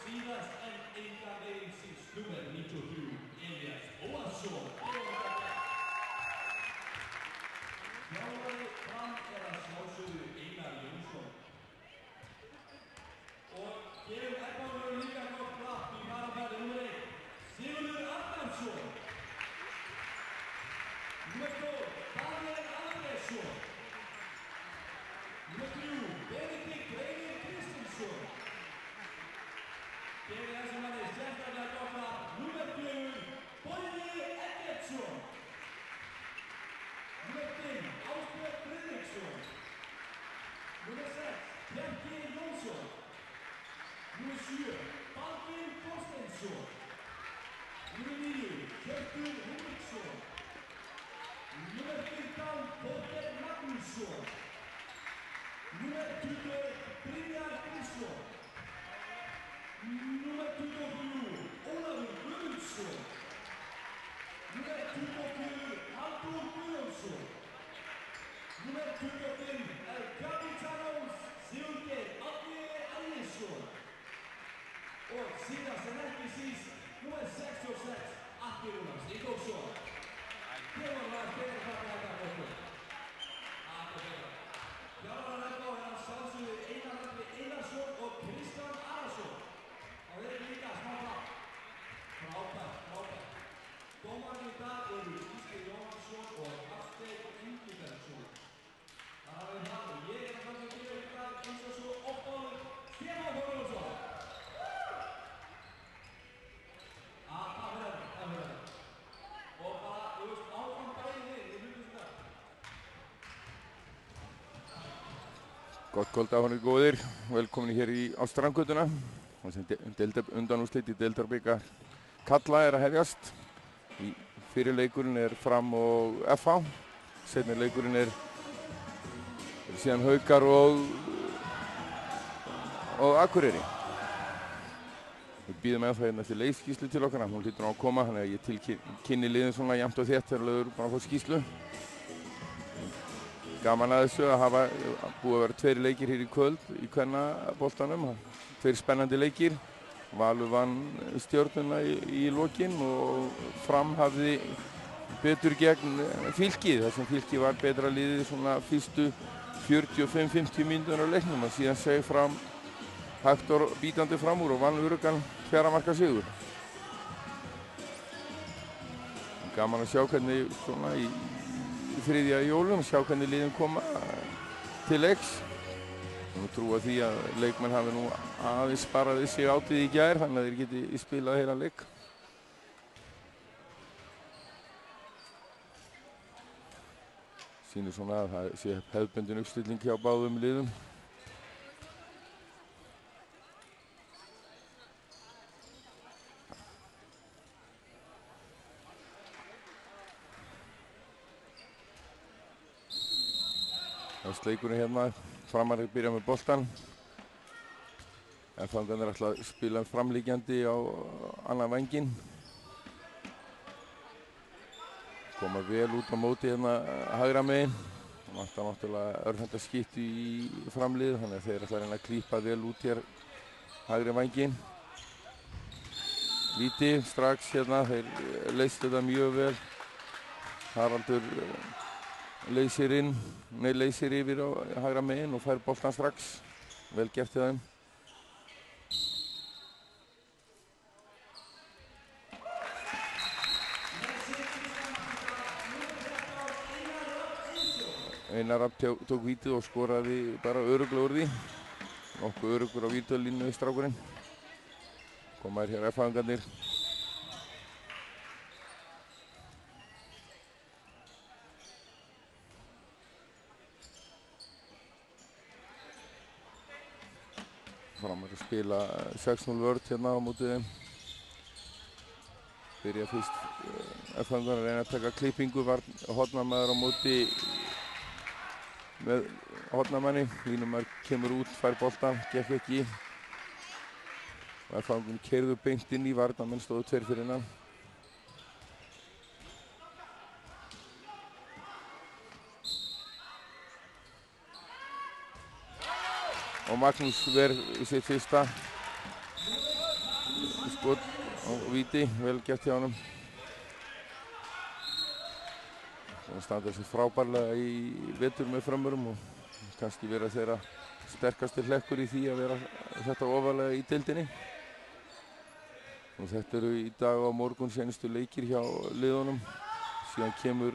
síðast en engan veginn síst númer 93, Elías Óarsson. Þjálfari Fram að sjálfsögðu Einar Jónsson. Og gefum F-fáinum líka gott klapp í varafæri númer 1, Sigurður Arnarsson. Númer 2, Daniel Andrésson. Númer 3, Benedikt Reynir Kristinsson. Gefið þessum manni sérstaklega gott klapp. Númer 4, Bogi Eggertsson. Númer 5, Ásbjörn Friðriksson. Númer 6, Bjarki Jónsson. Númer 7, Baldvin Þorsteinsson. Númer 9, Hjörtur Hinriksson. Númer 15, Þorsteinn Magnússon. Númer 20, Brynjar Grímsson. Númer 23, Ólafur Guðmundsson. Númer 24, Halldór Guðjónsson. Númer 25, El Capitanos Sigurgeir Árni Ellisson. Og síðast en ekki síst, númer 66, Atli Rúnars Ingólfsson. Gefum var fyrir þetta okkur. Þjálfarar F-fá að sjálfsögðu Einar Atli Einarsson og Kristján Arason. Og þeir eru líka smá klapp. Frábært. Dómarinn í dag eru Gísli Jóhannsson og Hafsteinn Ingibergsson. Það hafið það og ég að fara að gera í dag eins og svo oft áður, Stefán Þórðarsson. Það verður. Og bara, áfram bæði þig, hlutum þetta. Gott kvöld á honum góðir, velkomin hér á Strandgötuna. Undanúrslit í deildarbikar Kalla að hefjast. Fyrri leikurinn Fram og F-fá. Seinni leikurinn síðan Haukar og Akureyri. Við bíðum ennþá hérna eftir leikskýrslu til okkar, hún hlýtur að koma, þannig að ég tilkynni liðin svona jafnt og þétt þegar liður bara að fá skýrslu. Gaman að þessu að hafa búið að vera 2 leikir hér í kvöld í kvennaboltanum, 2 spennandi leikir. Valur vann Stjörnuna í lokin og Fram hafði betur gegn Fylki, þar sem Fylki var betra liðið svona fyrstu 45-50 mínútur á leiknum og síðan seig Fram hægt og bítandi fram úr og vann öruggan 4 marka sigur. Gaman að sjá hvernig svona í þriðja jólum, sjá hvernig liðin koma til leiks. Nú trúa því að leikmenn hafi nú aðeins sparaði sig átið í gær, þannig að þeir geti spilað heila leik. Sýnir svona að það sé hefðbundin uppstilling hjá báðum liðum. Leikurinn hérna, Framar byrja með boltan. F-fangarnir ætla að spila framlíkjandi á annan vænginn. Koma vel út á móti hérna hægra megin. Vantar náttúrulega örvhendaskipti í framlið, þannig að þeir ætla að reyna að klípa vel út hér hægri vænginn. Víti strax hérna, þeir leystu þetta mjög vel. Haraldur leysir yfir á hægra megin og fær boltan strax. Vel gert hjá þeim. Einar Rapp tók vítið og skoraði bara örugglega úr því. Nokkuð öruggur á vítalínu í strákurinn. Koma hér F-fangarnir. Framar að spila 6-0 vörð hérna á móti þeim. Byrja fyrst F-fangarnir að reyna að taka klippingu, var hornamaður á móti með hornamanni. Línumar kemur út, fær boltan, gekk ekki. F-fangarnir keyrðu beint inn í varnarmenn, stóðu 2 fyrir innan. Og Magnús ver í sitt fyrsta. skot á víti, vel gert hjá honum. Það standa sér frábærlega í vetur með frömmurum og kannski vera þeirra sterkasti hlekkur í því að vera þetta ofarlega í deildinni. Og þetta eru í dag og á morgun senustu leikir hjá liðunum. Síðan kemur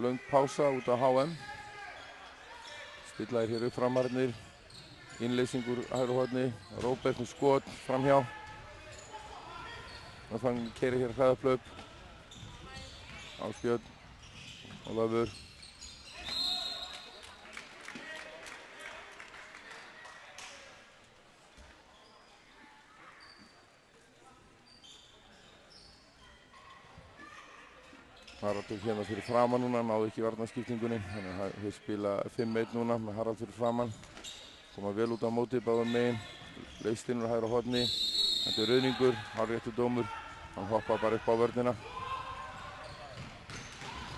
löng pása út á HM. Stillaðir hér upp framarnir. Innleysingur hægri horni. Róbert með skot framhjá. Það fann keiri hér hraðaplöp. Ásbjörn. Ólafur. Haraldur hérna fyrir framan núna, náðu ekki varnarskiptingunni, þannig að þeir spila 5-1 núna með Harald fyrir framan. Koma vel út á móti báðum megin, Leifsteinur hægra horni, þetta er Rauðningur, hárréttur dómur, hann hoppa bara upp á vörnina.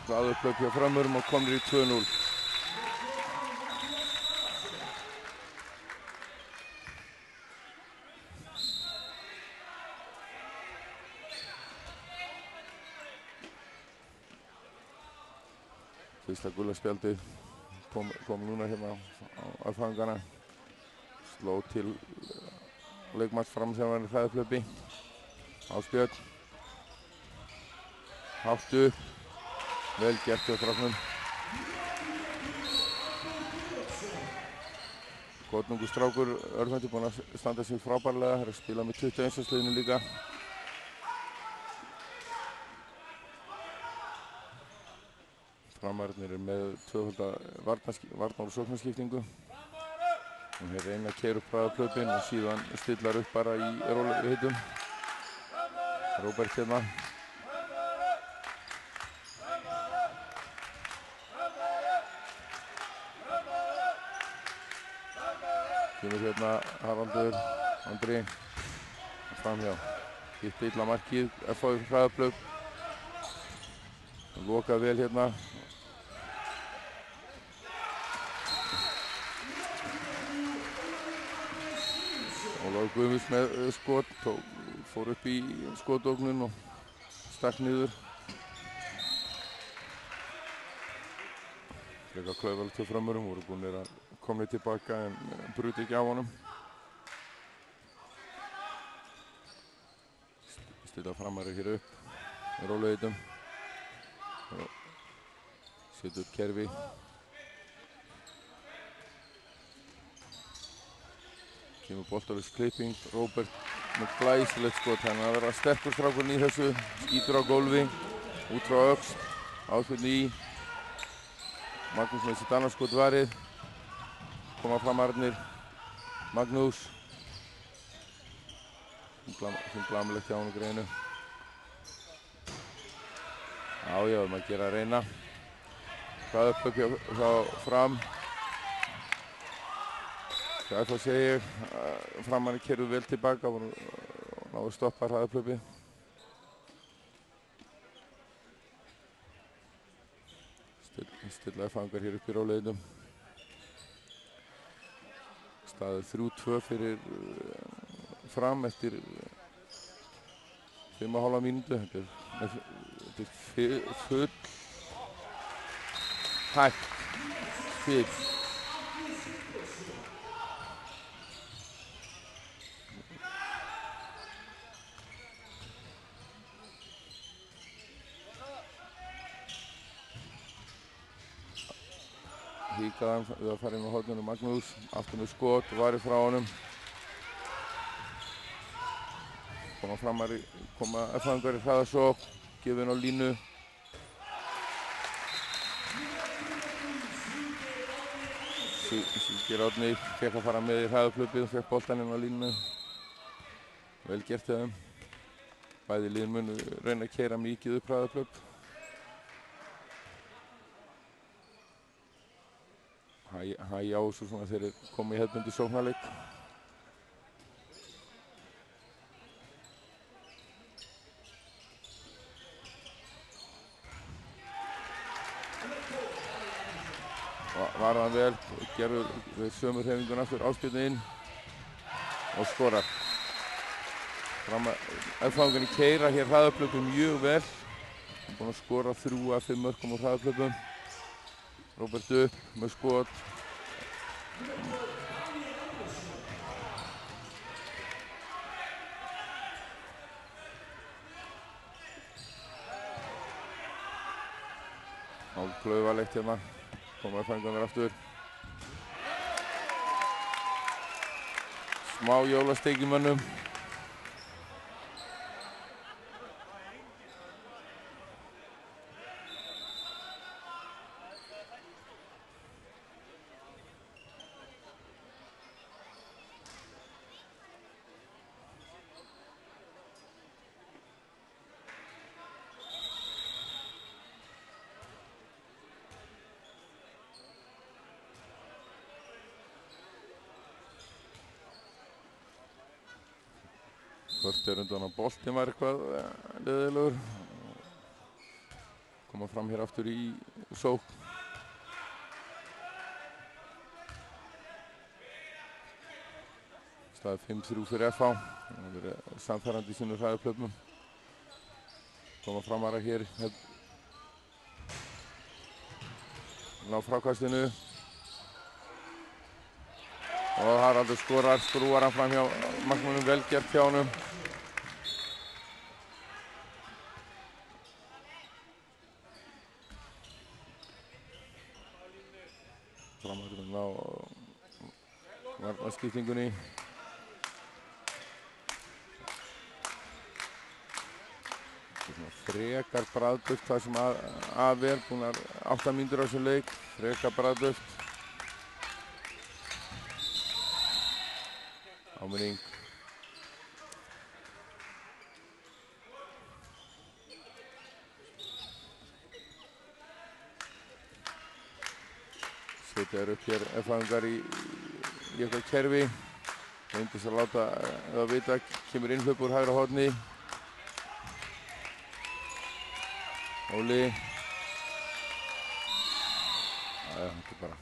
Hraðuplöp hjá framurum og komnir í 2-0. Fyrsta gula spjaldið kom núna hérna á aðfangana. Sló til leikmanns fram sem var í hraðaplöpi. Ásbjörn. Hátt upp. Vel gert hjá stráknum. Gotnungur strákur Örfendi búinn að standa sig frábærlega. Það er að spila með 21. liðinu líka. Framarnir er með tvöfalda varnar- og sóknarskiptingu. Og þeir reyna að keyra upp hraðaplöpin og síðan stillar upp bara í rólegu hitum. Róbert hérna. Kemur hérna Haraldur, Andri, framhjá. Hitt illa markið, FH hraðaplöp. Lokað vel hérna. Ólafur Guðmunds með skot, fór upp í skotóknun og stakk niður. Frekar klaufalegt hjá frömmurum, voru búinir að komni tilbaka en bruti ekki á honum. Stilla framari hér upp með rólegheitum. Setja upp kerfi. Kemur boltalaus klipping, Róbert með glæsilegt skot, þannig að vera sterkur strákurinn í þessu, skýtur á gólfi, út frá öxl, Ásbjörn í, Magnús með sitt annars skot varið, koma framarnir, Magnús, sem glamlegt hjá honum greinu. Já, maður gera að reyna, hraðaplöp hjá fram. Það þá sé ég að framanni keyrðu vel tilbaka og náðu að stoppa hraðaplöpið. Stillaði fangar hér upp í rólegheitum. Staðið 3-2 fyrir fram eftir 5,5 mínútu. Þetta er full hægt spil. Híkaðan við að fara inn á horninu Magnús, aftur með skot, varið frá honum. Koma FH-ingar í hraðasókn, gefa inn á línu. Siggeir Árni fekk að fara með í hraðaplöpið og fekk boltann inn á línu. Vel gert hjá þeim. Bæði lið munu reyna að keyra mikið upp hraðaplöp. Hægja á þessu svona þegar þeir koma í hefðbundi sóknarleik. Varðan vel, gerður við sömu hreyfinguna aftur, Ásbjörn inn og skorar. F-fangarnir keyra hér hraðaplöpum mjög vel. Búinn að skora 3 af 5 mörkum á hraðaplöpum. Róbert upp með skot. Klauvalegt hérna. Koma F-fangarnir aftur. Smá jólasteik í mönnum. Hvort undan að boltinn var eitthvað leiðilegur. Koma fram hér aftur í sókn. Staðið 5-3 fyrir FH. Það hefur verið samfærandi í sínum hraðaplöpum. Koma framara hér. Ná frákastinu. Og Haraldur skorar, skrúar hann fram hjá markmönnum, vel gert hjá honum. Framarinn á varnarskiptingunni. Frekar bragðduft það sem af er, búnar 8 mínútur á þessum leik. Frekar bragðduft. Áminning. Setja þær upp hér F-fangar í eitthvað kerfi. Reyndist að láta eða vita, kemur innhlaup úr hægra horni. Óli. Þetta er bara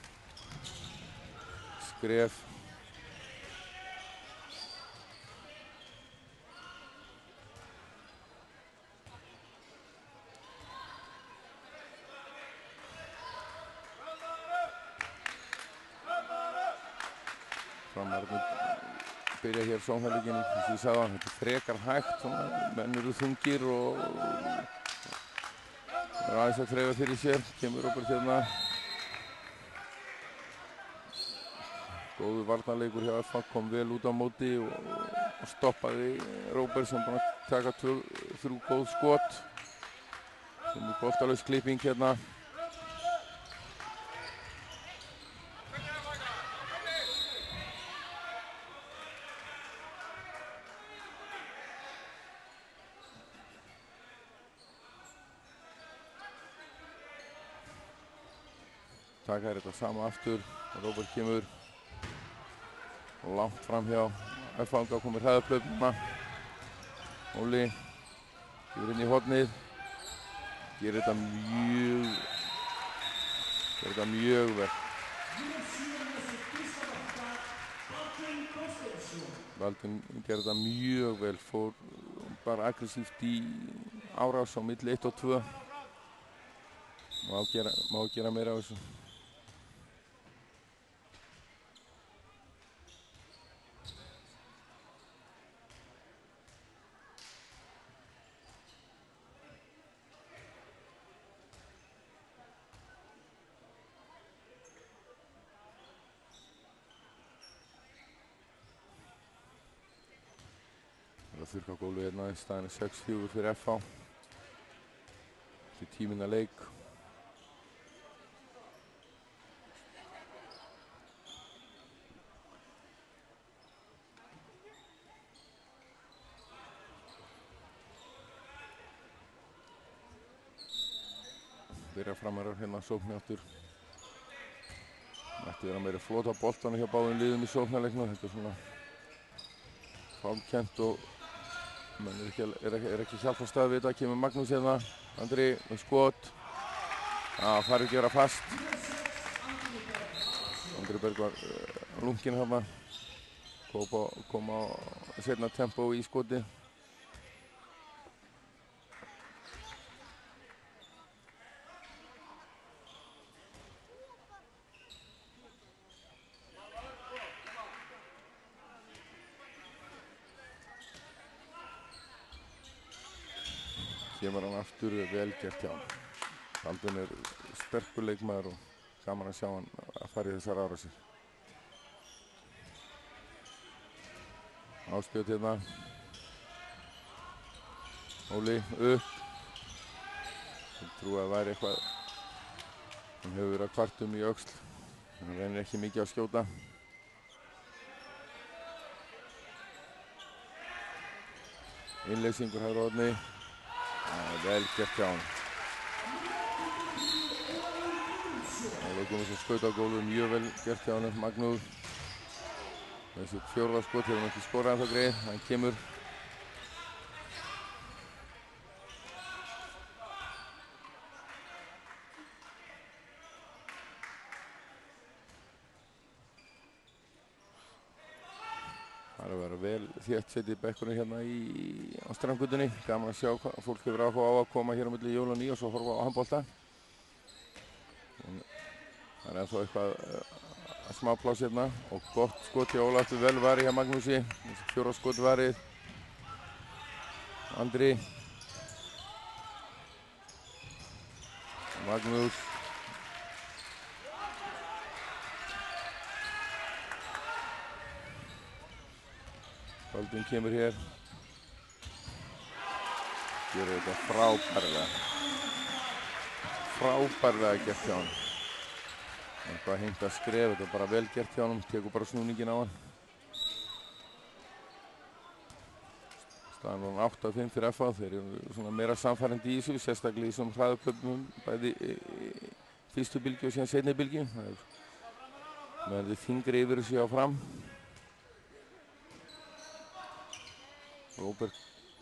skref. Framararnir byrja hér sóknarleikinn, eins og ég sagði á hann, þetta er frekar hægt, svona, menn eru þungir og er aðeins að þreifa fyrir sér, kemur Róbert hérna. Góður varnarleikur hjá FH, kom vel út á móti og stoppaði Róbert sem búinn að taka 2-3 góð skot. Sem er boltalaus klipping hérna. Taka þetta sama aftur, Róbert kemur og langt fram hjá F-fanga, komir hraðaplöpuna. Óli gefur inn í hornið, gerir þetta mjög vel. Baldvin gerir þetta mjög vel, fór bara aggressíft í árás á milli 1 og 2. Má gera meira á þessu. Þurrka gólfið hérna, staðan er 6-4 fyrir FH. Þetta er tíminn að leik. Byrja framarar hérna sókni aftur. Ætti vera meiri flot á boltana hjá báðum liðum í sóknarleiknum. Þetta er svona fálkennt og menn er ekki hjálpa stað við þetta. Kemur Magnús hérna, Andri með skot. Það fær ekki að vera fast. Andri Berg var lunginn hérna. Kom á seinna tempo í skoti. kemur hann aftur, vel gert hjá hann. Baldvin sterkur leikmaður og gaman að sjá hann að fara í þessar árásir. Áspjöld hérna. Óli upp. Ég trúi að það væri eitthvað. Hann hefur verið að kvartum í öxl. Hann reynir ekki mikið að skjóta. Innleysingur hægri horni. Vel gert hjá hann. Það komið sem skaut á gólfið, mjög vel gert hjá hann, Magnús. Þessi fjórða skot hefur hann ekki skorað ennþá greið, hann kemur. Það er að vera vel þétt setið bekkurinn hérna á strandgötunni. Gaman að sjá hvað fólk hefur áhuga á að koma hér á milli jól og nýjárs og horfa á handbolta. Það er ennþá eitthvað smá pláss hérna og gott skot hjá Ólafur, vel varið hjá Magnúsi. Fjóra skot varið. Andri. Magnús. Baldvin kemur hér. Gjör þetta frábærlega. Frábærlega gert hjá hann. Eitthvað hengt að skref, þetta er bara vel gert hjá hann. Tekur bara snúningin á hann. Staðan var 8-5 fyrir FH. Þeir eru svona meira samfærandi í þessu, sérstaklega í þessum hraðuplöfnum, bæði fyrstu bylgju og síðan seinni bylgju. Það er þyngri yfir þessu á fram. Róbert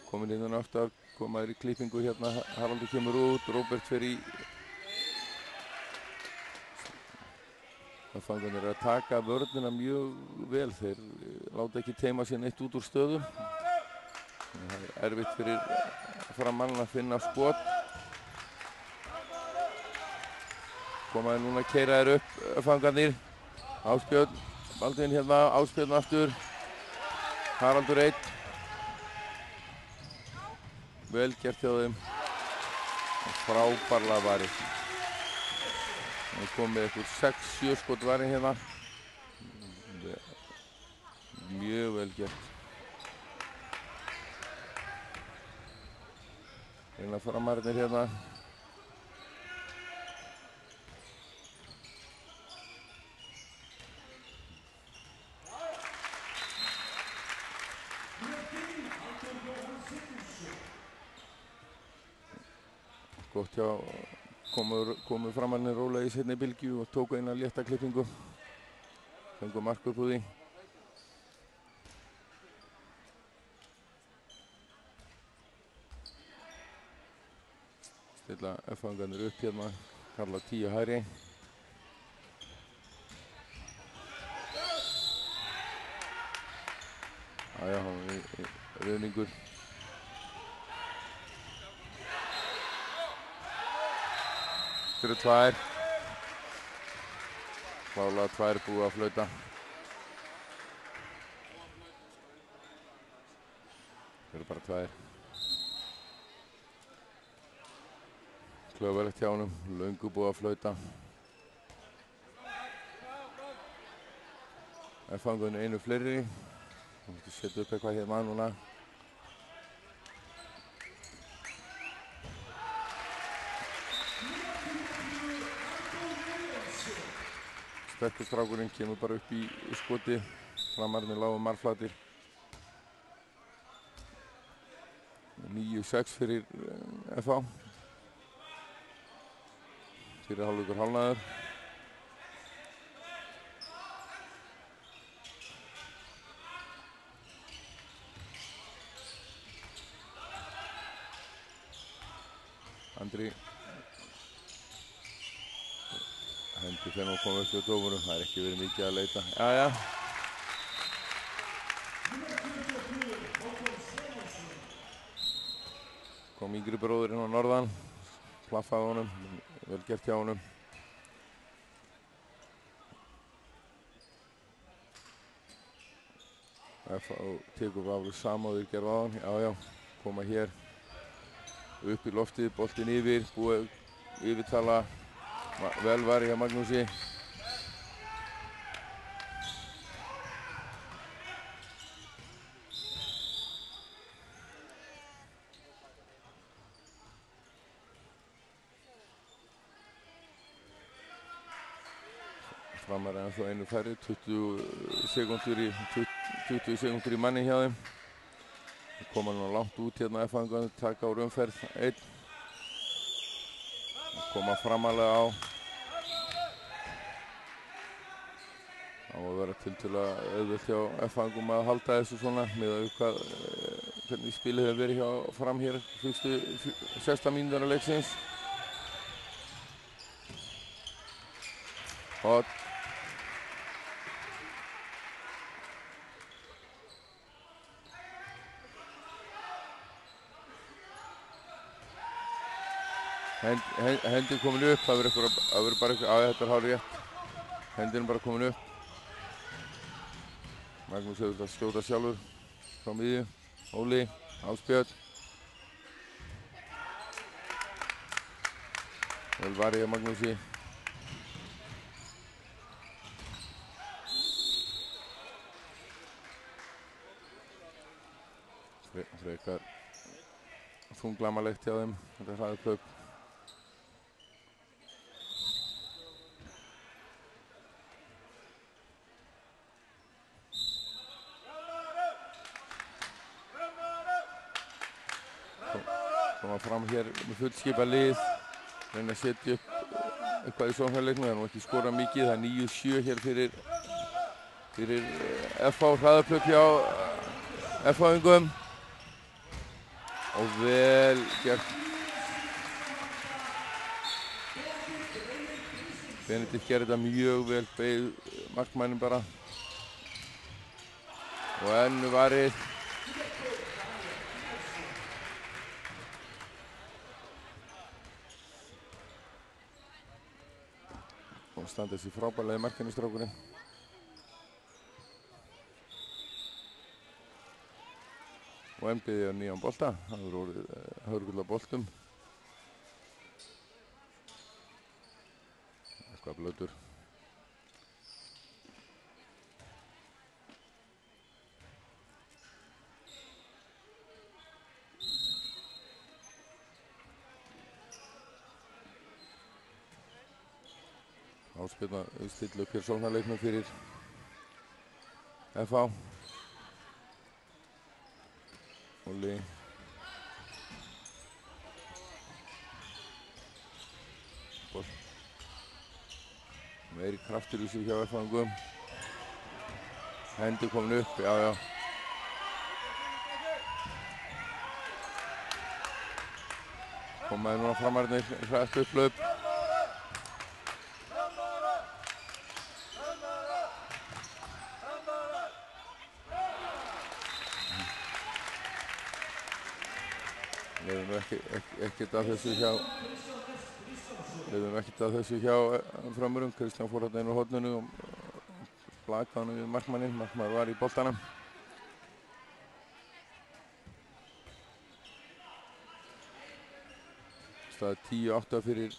kominn inn aftur, komaður í klippingu hérna, Haraldur kemur út, Róbert fer í. Fangarnir eru að taka vörnina mjög vel, þeir láta ekki teima sér neitt út úr stöðum. Það er erfitt fyrir framann að finna skot. Komaður núna að keyra þér upp fangarnir. Áspjörn, Baldvin hérna, Áspjörn aftur. Haraldur einn. Vel gert hjá þeim. Frábærlega varið. Það kom með eitthvað 6-7 skot varið hérna. Mjög vel gert. Einlega framarnir hérna. Gott hjá komu framarnir rólega í seinni bylgju og tóku eina létta klippingu. Fengu mark upp úr því. Stilla F-fangarnir upp hérna, kalla 10 hægri. Jæja, hann er í rauningur. Fyrir tvær. Klálega tvær búið að flauta. Fyrir bara tvær. Klöfulegt hjá honum, löngu búið að flauta. F-fangunni einu fleiri. Þú mútti setja upp eitthvað hérna núna. Sterkustrákurinn kemur bara upp í skoti. Framarnir lágu marflatir. 9-6 fyrir FH. Fyrir hálfleikur hálfnaður. Andri. Hendi þegar hún kom upp í dómurum, það er ekki verið mikið að leita. Jæja. Kom yngri bróðurinn á norðan, plaffaði honum, vel gert hjá honum. FH tekur alveg sama og þeir gerðu á hann, já, koma hér. upp í loftið, boltinn yfir, búið yfirtala, vel var hjá Magnúsi. Framar ennþá einu færri, 20 sekúndur í manni hjá þeim. Koma nú langt út hérna F-fangarnir, taka úr umferð, 1. Koma framalega á. Það má vera tiltölulega auðvelt hjá F-fangum að halda þessu svona miðað við hvernig spilið hefur verið hjá Fram hér fyrstu 16 mínútur af leiksins. Hot. Hendin komin upp, það verður bara eitthvað, þetta er hálf rétt. Hendin bara komin upp. Magnús hefur þetta að skjóta sjálfur frá miðju. Óli, Ásbjörn. Vel varið hjá Magnúsi. Frekar þunglamalegt hjá þeim, þetta er hraðuplöp. Koma fram hér með fullskipa lið, reyna að setja upp eitthvað í sóknarleiknum, það er nú ekki skorað mikið, það er 9-7 hér fyrir FH, hraðuplöp hjá FH-ingum. Og vel gert. Benedikt gerði þetta mjög vel, beið markmanninn bara. Og enn varið. Og standa þessi frábærlega í markinu strákurinn. Og MBði á nýjan bolta, það hefur orðið hörgull á boltum. Eitthvað blöður. Ásbjörn að stilla upp hér sóknarleiknum fyrir FH. Óli. Meiri kraftur í sig hjá F-fangum. Hendi komin upp, já. Komaði núna framarnir, hrætt upplaup. Leifum ekkert að þessu hjá framurum. Kristján fór hérna inn á horninu og blakaði hann við markmanninn. Markmaður var í boltanum. Staðið 10-8 fyrir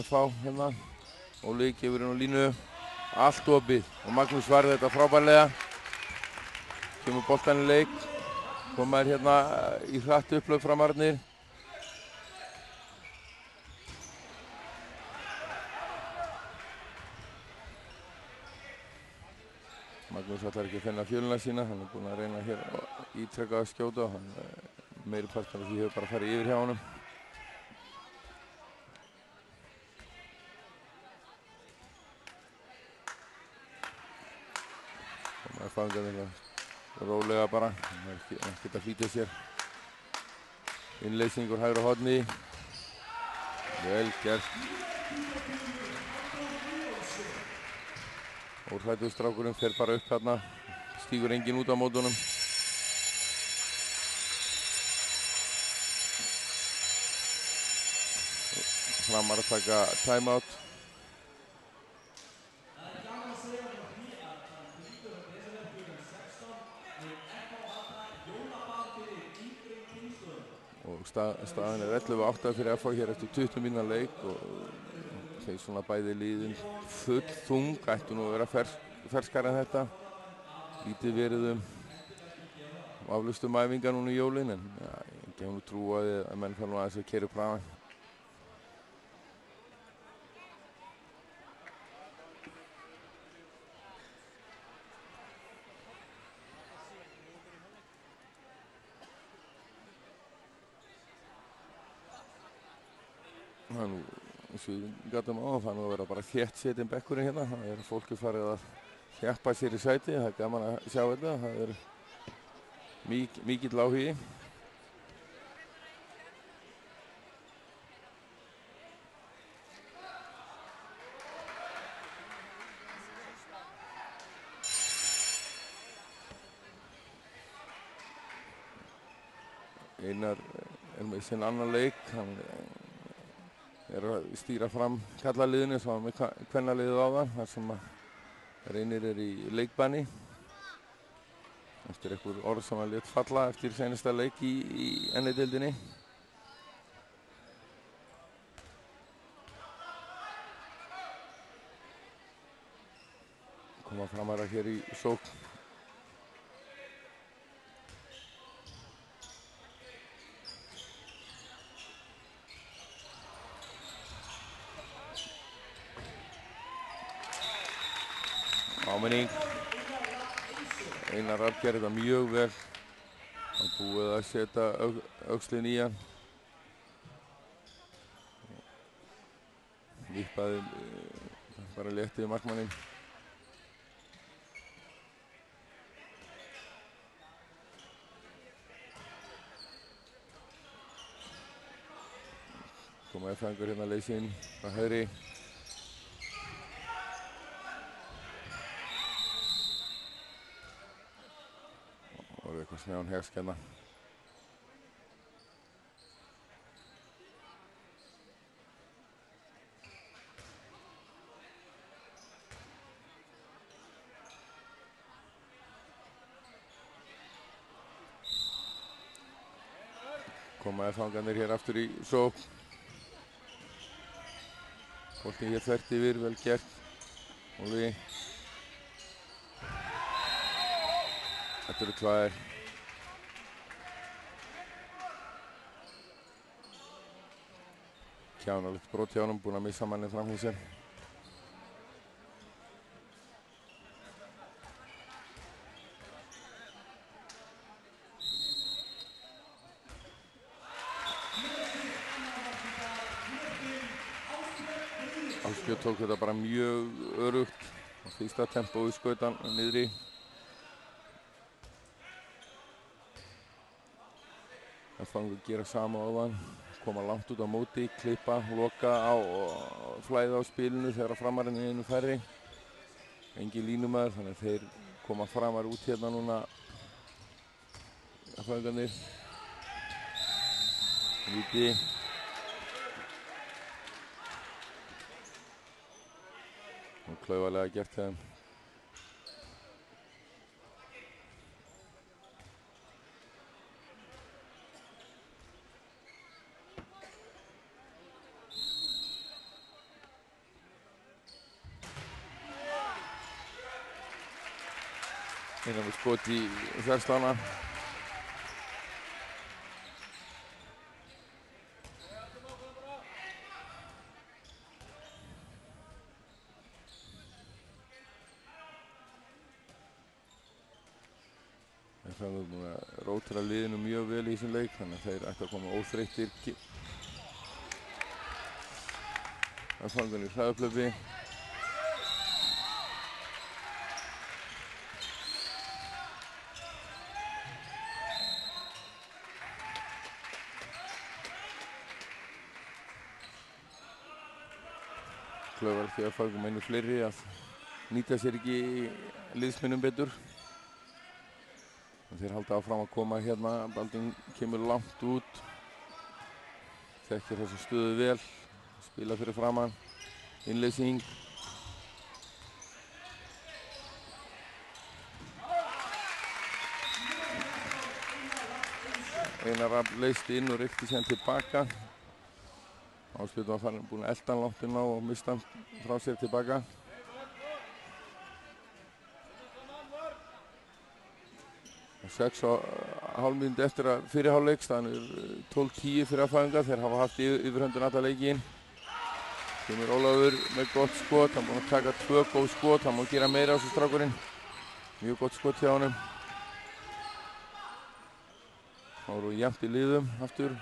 FH hérna. Óli gefur inn á línu. Allt opið og Magnús varði þetta frábærlega. Kemur boltan í leik. Komaður hérna í hratt upplaup framarnir. Magnús ætlar ekki að finna fjöluna sína, hann er búinn að reyna hér að ítrekka að skjóta og meiri partur af því hefur bara farið yfir hjá honum. Komaður fangarnir rólega bara, hann er ekkert að flýta sér. Innleysingur hægra horni. Vel gert. Óhræddur strákurinn fer bara upp hérna. Stígur enginn út á mótunum. Framar að taka timeout. Staðan 11-8 fyrir FH hér eftir 20 mínútna leik og þeir svona bæði liðin full þung, ættu nú að vera ferskari en þetta. Lítið verið aflustum æfingar núna í jólin, en ja, ég hef nú trú að menn fara nú aðeins að keyra upp hraðan. Það nú, eins og við gátum á, það nú að vera bara þétt setinn bekkurinn hérna. Það fólki farið að þjappa sér í sæti, það gaman að sjá þetta. Það mikill áhugi. Einar með sinn annan leik, hann að stýra fram kallaliðinu sem var með kvennaliðið áðan, þar sem Reynir í leikbanni eftir einhver orð sem hann lét falla eftir seinasta leik í N1-deildinni. Koma framara hér í sókn. Áminning. Einar Rafn gerði þetta mjög vel. Hann búið að setja öxlinn í hann. Vippaði bara léttið markmanninn. Koma F-fangur hérna að leysa inn frá hægri. Eitthvað snján hegskenna. Koma fangarnir hér aftur í sókn. Boltinn hér þvert yfir, vel gert. Óli. Þetta eru tvær. Kjánalegt brot hjá honum, búinn að missa manninn fram hjá sér. Ásbjörn tók þetta bara mjög örugt. Fyrsta tempó í skautan niðri. Það fangur að gera sama ofan. Koma langt út á móti, klippa, loka á og flæða á spilinu þegar framarinn er einu færri. Engin línumæður, þannig að þeir koma framar út hérna núna. Fangarnir. Víti. Og klaufalega gert þeim. Einar með skot í fjárslana. Það er búin að rótera liðinu mjög vel í þessum leik, þannig að þeir ættu að koma óþreyttir. Það fangur í hraðaplöfi. Klauvar því að fagum einu fleiri að nýta sér ekki liðsmönnum betur. Þeir halda áfram að koma hérna, Baldvin kemur langt út. Þekkir þessa stöðu vel, spila fyrir framan, innleysing. Einar Rafn leysti inn og rykti síðan tilbaka. Ásbjörn var búinn að elda hann langt inn á og mista hann frá sér tilbaka. Og 6,5 mínútur eftir að fyrri hálfleik, staðan 12-10 fyrir F-fæðinga. Þeir hafa haft yfirhöndun alla leikinn. Kemur Ólafur með gott skot, hann búinn að taka 2 góð skot, hann má gera meira á þessu strákurinn. Mjög gott skot hjá honum. Það voru jafnt í liðum aftur.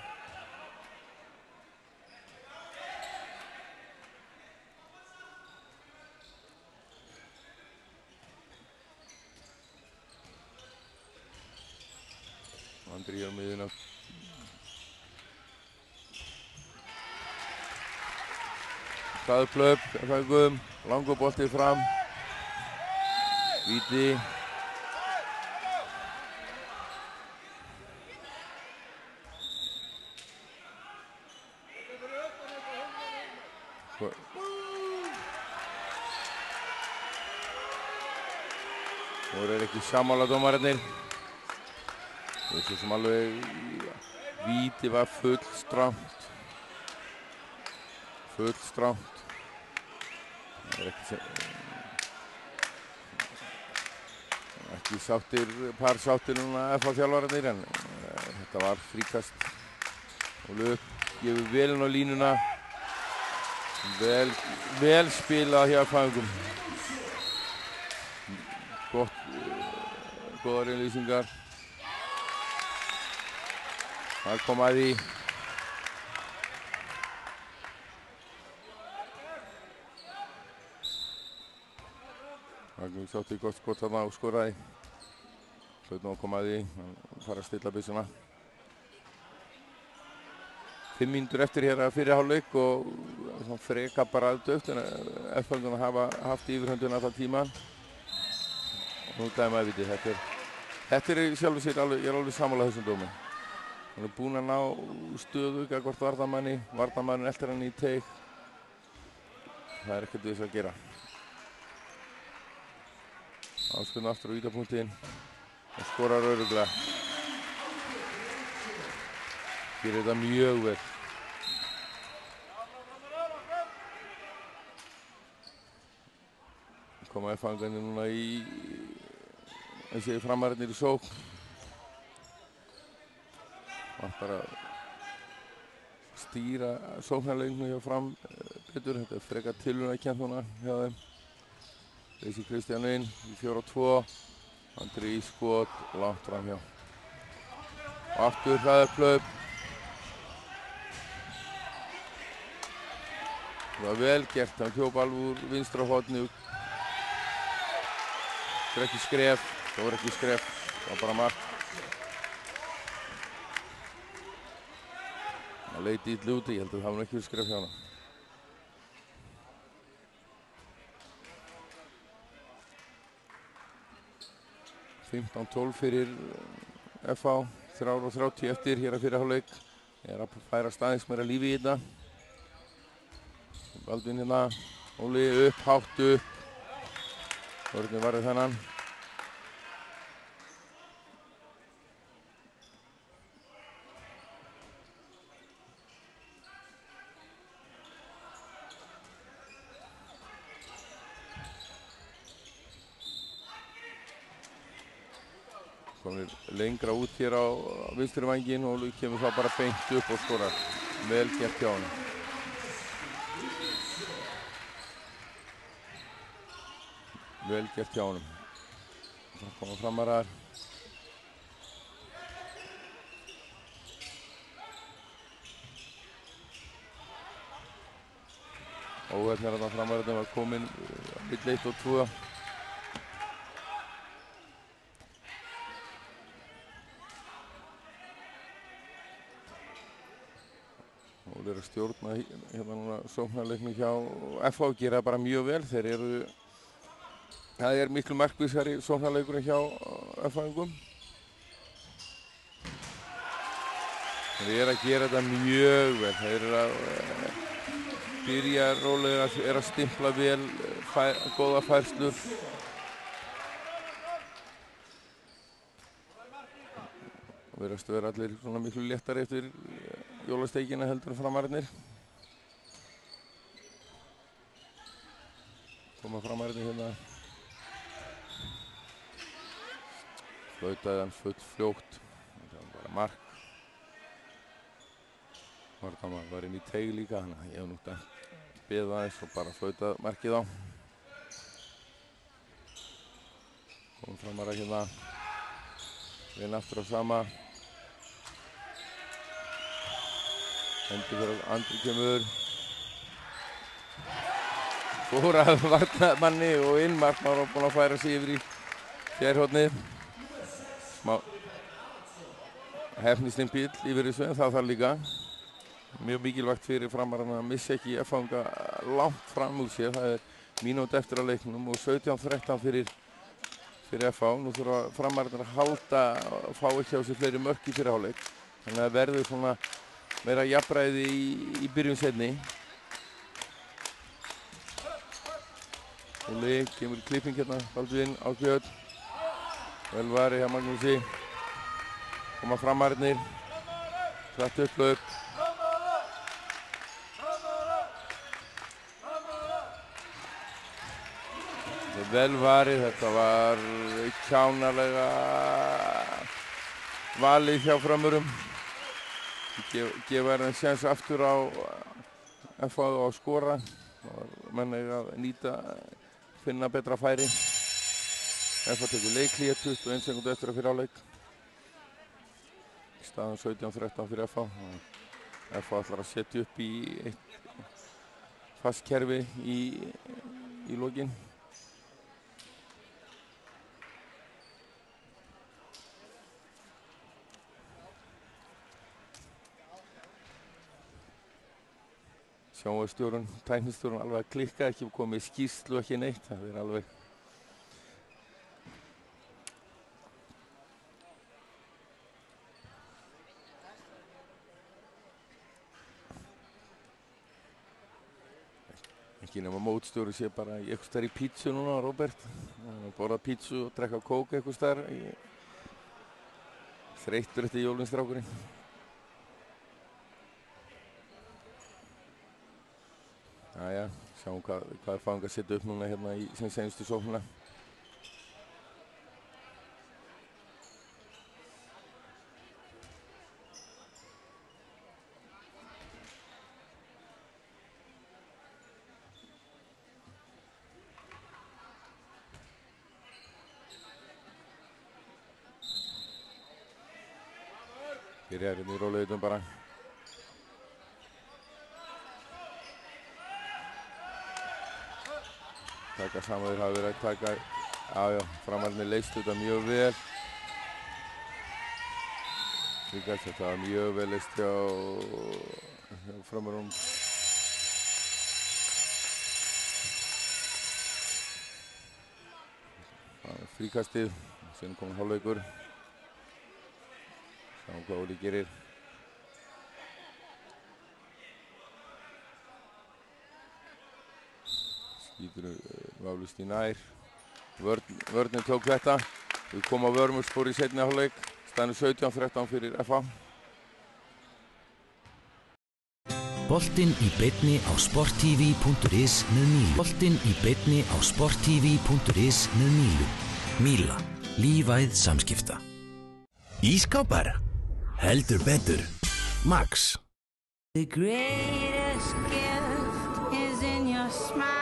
Andri á miðjuna. Hraðuplöp, F-fæðingum, langur bolti fram. Víti. Voru ekki sammála dómararnir. Þessu sem alveg víti var fullstrangt. Fullstrangt. Það ekki sáttir, par sáttir núna FH-þjálfararnir en þetta var fríkast. Óli upp, gefur vel inn á línuna. Vel spilað hjá F-fæðingum. Góðar innlýsingar. Það kom að því. Það sátti gott skot þarna og skoraði. Hlaut nú að koma að því, hann fara að stilla byssuna. 5 mínútur eftir hér að fyrri hálfleik og freka bara aðdauft en F-fæðingarnir hafa haft yfirhöndun allan tíman. Og nú dæma að viti, þetta er sjálfur sér alveg, ég er alveg sammála þessum dómi. Hann er búinn að ná stöðu gagnvart varnarmanni, varnarmannin eltir hann í teig. Það er ekkert við þess að gera. Ásbjörn aftur á vítapunktinn og skorar örugglega. Gerir þetta mjög vel. Koma F-fæðingarnir núna í þessi framararnir í sókn. Vantar að stýra sóknarleiknum hjá Fram betur. Þetta er frekar tilraunarkennt núna hjá þeim. Leysi Kristján inn í 4-2. Andri í skot langt fram hjá. Og aftur hraðaplöp. Það var vel gert. Hann hljóp alveg úr vinstra horni. Það var ekki skref. Það var ekki skref. Það var bara mark. Það leit illa úti, ég held að það hafi ekki verið skref hjá hana. (15-12) fyrir FH, 3:30 eftir hér að fyrri hálfleik. Ég er að færa staðins meira lífi í þetta. Baldvin hérna, Óli upp, hátt upp. Vörðin varði þennan. Komir lengra út hér á vinstri vænginn og kemur það bara beint upp og skorar. Vel gert hjá honum. Vel gert hjá honum. Það koma framarar. Óverðnir að það framararnir var komin milli 1 og 2. Óli er að stjórna hérna núna sóknarleiknum hjá FH og gera bara mjög vel. Það er miklu markvissari sóknarleikurinn hjá F-fæðingum. Þeir eru að gera þetta mjög vel. Þeir eru að byrja rólega, er að stimpla vel, góða færslur. Verðast vera allir svona miklu léttari eftir jólasteikina heldur en Framararnir. Koma Framararnir hérna. Flautaði hann full fljótt. Það var bara mark. Vardamar var inn í teig líka, þannig að ég hef nú þetta beðið aðeins og bara flautað markið á. Komum Framarar hérna. Vinn aftur á sama. Endur fyrir Andri kemur. Fór að varnarmanni og inn. Markmaður var búinn að færa sig yfir í fjærhornið. Smá hefnisling bíll yfir þessu en það þarf líka. Mjög mikilvægt fyrir Framarana að missa ekki F-fanga langt fram úr sér. Það er mínútu eftir á leiknum og 17-13 fyrir FH. Nú þurfa Framararnir að halda og fá ekki á sig fleiri mörk í fyrri hálfleik. Þannig að verður svona meira jafnræði í byrjun seinni. Óli kemur í klipping hérna, Baldvin á Björn. Vel varið hjá Magnúsi. Koma Framararnir. Hratt upplaup. Vel varið, þetta var kjánalega valið hjá Frömmurum. Gefa þeim séns aftur á FH að skora. Menn eiga að nýta, finna betra færi. FH tekur leikhlé 21 sekúndu eftir að fyrir áleik. Staðan 17-13 fyrir FH. FH ætlar að setja upp í eitt fast kerfi í lokin. Sjónvarpsstjórinn, tæknistjórinn alveg að klikka, ekki komið skýrslu, ekki neitt. Það er alveg ekki nema mótstjóri sé bara eitthvað staðar í pítsu núna, Róbert. Borða pítsu og drekka kók eitthvað staðar. Þreyttur eftir jólinstrákurinn. Jæja, sjáum hvað er fang að setja upp núna hérna í sem seinustu sóknuna. Byrjar hérna í rólegheitum bara. Taka saman, þeir hafa verið að taka, já, Framararnir leystu þetta mjög vel. Þetta var mjög vel leyst hjá Framarum. Fríkastið, síðan kom hálfleikur. Sjáum hvað Óli gerir. Skýtur vaflust í nær. Vörnin tók þetta. Við komum á Vörmurspor í seinni hálfleik. Staðan 17-13 fyrir FH. Boltinn í beinni á sporttv.is með Mílu. Boltinn í beinni á sporttv.is með Mílu. Míla. Lífæð samskipta. Ískápar. Heldur betur. Max. The greatest gift is in your smile.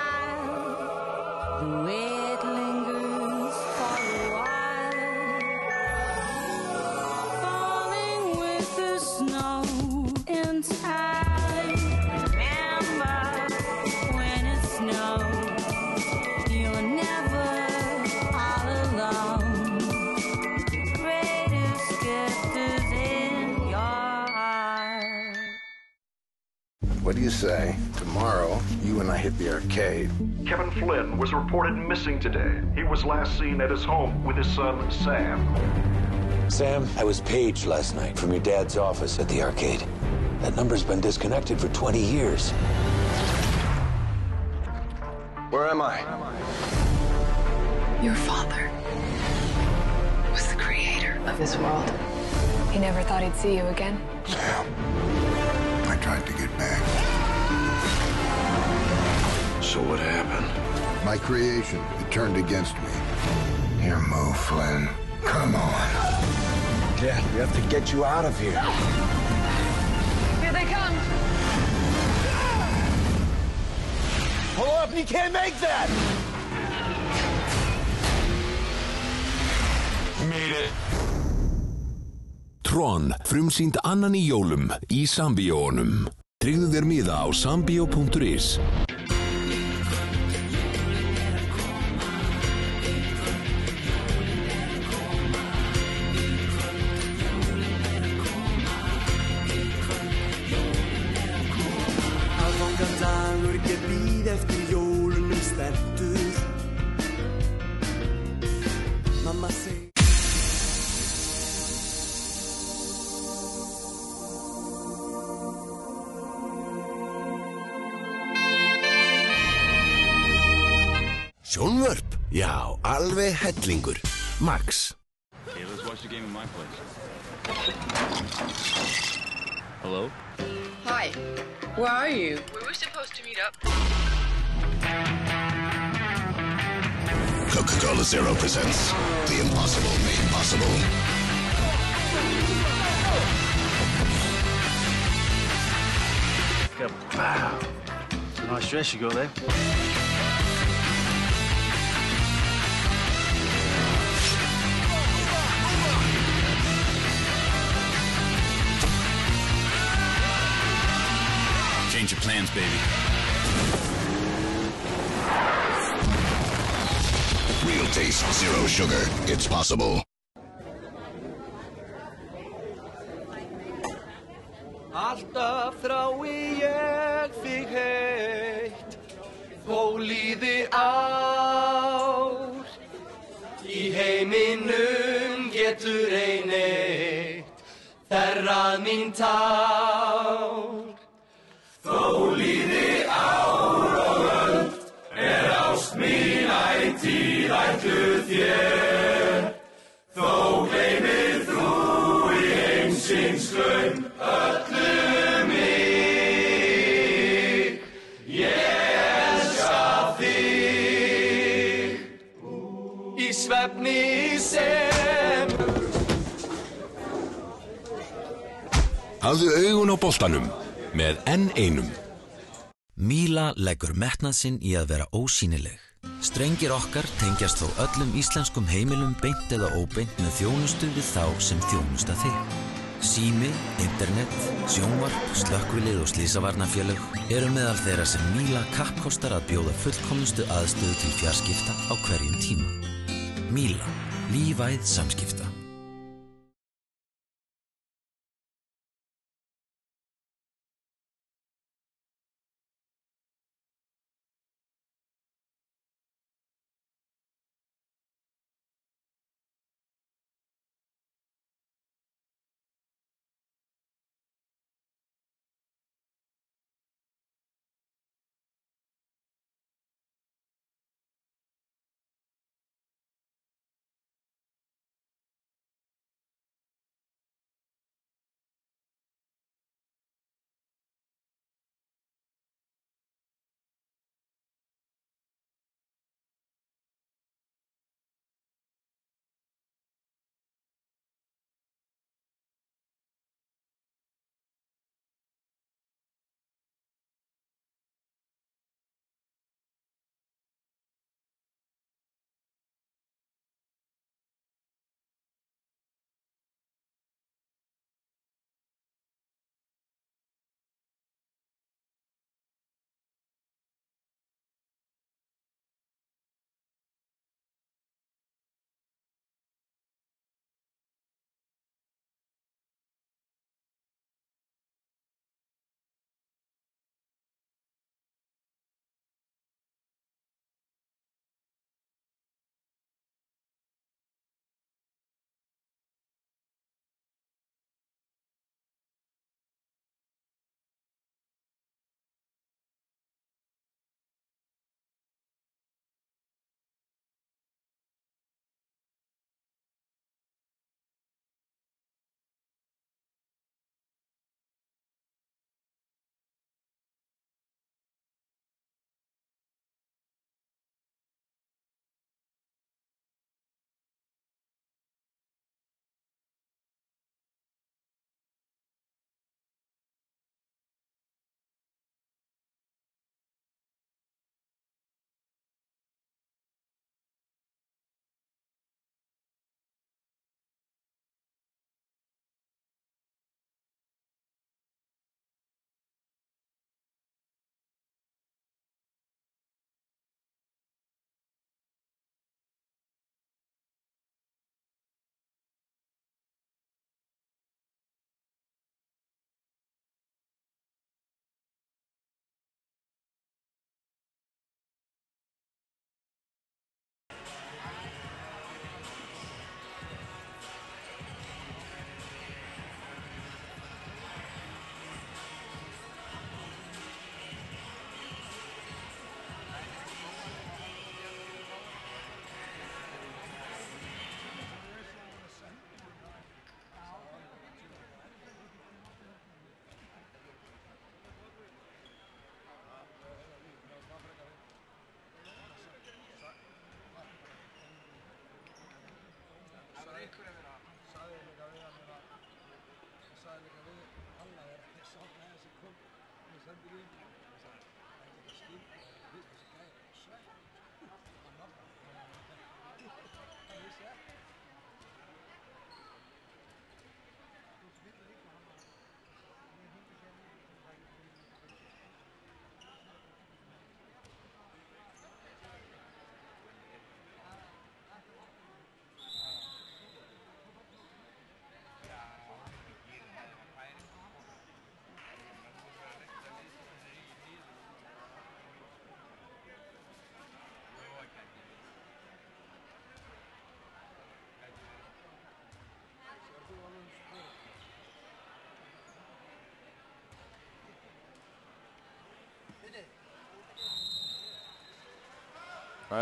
The way it lingers for a while, falling with the snow in time. Remember when it snows, you're never all alone. The greatest gift is in your heart. What do you say? Tomorrow, you and I hit the arcade. Kevin Flynn was reported missing today. He was last seen at his home with his son, Sam. Sam, I was paged last night from your dad's office at the arcade. That number's been disconnected for 20 years. Where am I? Your father was the creator of this world. He never thought he'd see you again. Sam, I tried to get back. So what happened? My creation, it turned against me. Your move, Flynn. Come on. Dad, we have to get you out of here. Here they come. Pull up, he can't make that! Made it. Tron, frumsýnd annan í jólum í Sambíóunum. Tryggðu þér miða á sambio.is. Dagur ég bíð eftir jólunum spenntur. Mamma segir Sjónvörp? Já, alveg hellingur. Max. Okay, let's watch the game in my place. Hello? Hi. Where are you? We were supposed to meet up. Coca-Cola Zero presents The Impossible Made Possible. Wow. Nice dress you got there. Change your plans, baby. Real taste, zero sugar. It's possible. alltaf þrái ég þig heitt, þó líði ár. Í heiminum getur ein eitt þerrað mín tár. Þó líði ár og öld, ást mín ætíð ætluð þér. Þó gleymir þú í heimsins glaum öllu mig. Ég elska þig í svefni sem. Hafðu augun á boltanum með N1. Míla leggur metnað sinn í að vera ósýnileg. Strengir okkar tengjast þó öllum íslenskum heimilum beint eða óbeint með þjónustu við þá sem þjónusta þig. Sími, internet, sjónvarp, slökkvilið og slysavarnarfélög eru meðal þeirra sem Míla kappkostar að bjóða fullkomnustu aðstöðu til fjarskipta á hverjum tíma. Míla, lífæð samskipta.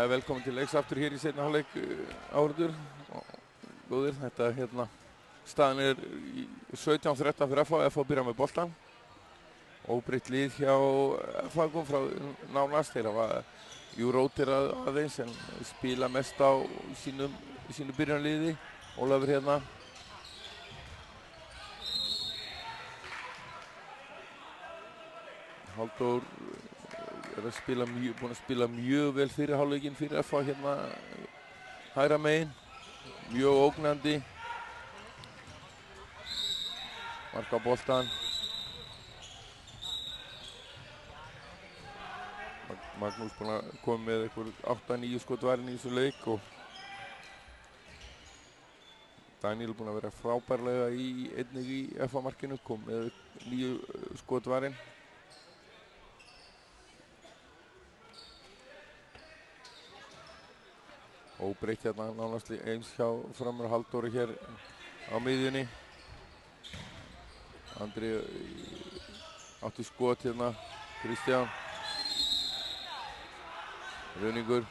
Velkomin til leiks aftur hér í seinni hálfleik áhorfendur. Góðir, þetta hérna staðan er 17-13 fyrir FH. FH byrja með boltan. Óbreytt lið hjá FH kom frá nánast. Þeir hafa róterað aðeins en spila mest á sínu byrjanliði. Ólafur hérna. Halldór búinn að spila mjög vel fyrir hálfleikinn fyrir FH hérna hægra megin, mjög ógnandi. Marka boltan. Magnús búinn að koma með einhver 8-9 skotvarinn í þessu leik og Daniel búinn að vera frábærlega einnig í FH markinu, kom með 9 skotvarinn. Óbreytt hérna nánast eins hjá framar Halldóri hér á miðjunni. Andri átti skot hérna, Kristján. Runingur.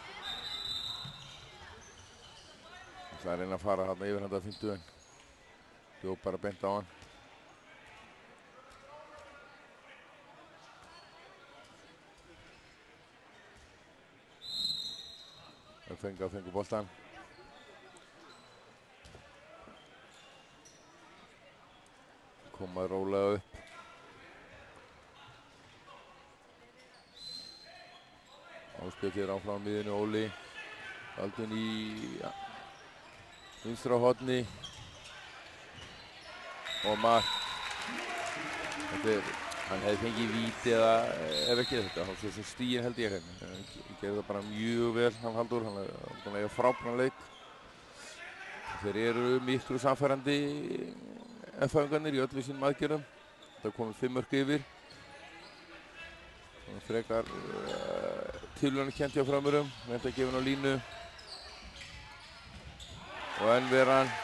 Það er reyna að fara hérna yfir handa 50 en hljóp bara beint á hann. Fengu boltan. Koma rólega upp. Áspjöld hér áfram á miðjunni, Óli. Aldun í vinstra horni. Og mark. Hann hefði fengið víti eða ef ekki þetta, hann svo sem stíin held ég hérna. Hann gerði það bara mjög vel, hann Halldór, hann er búinn að eiga frábæran leik. Þeir eru miklu samfærandi FH-ingarnir í öllu sínum aðgerðum. Það komið 5 mörk yfir. Þannig frekar tilraunarkennt hjá framurum, reyndi að gefa hann á línu. Og enn ver hann.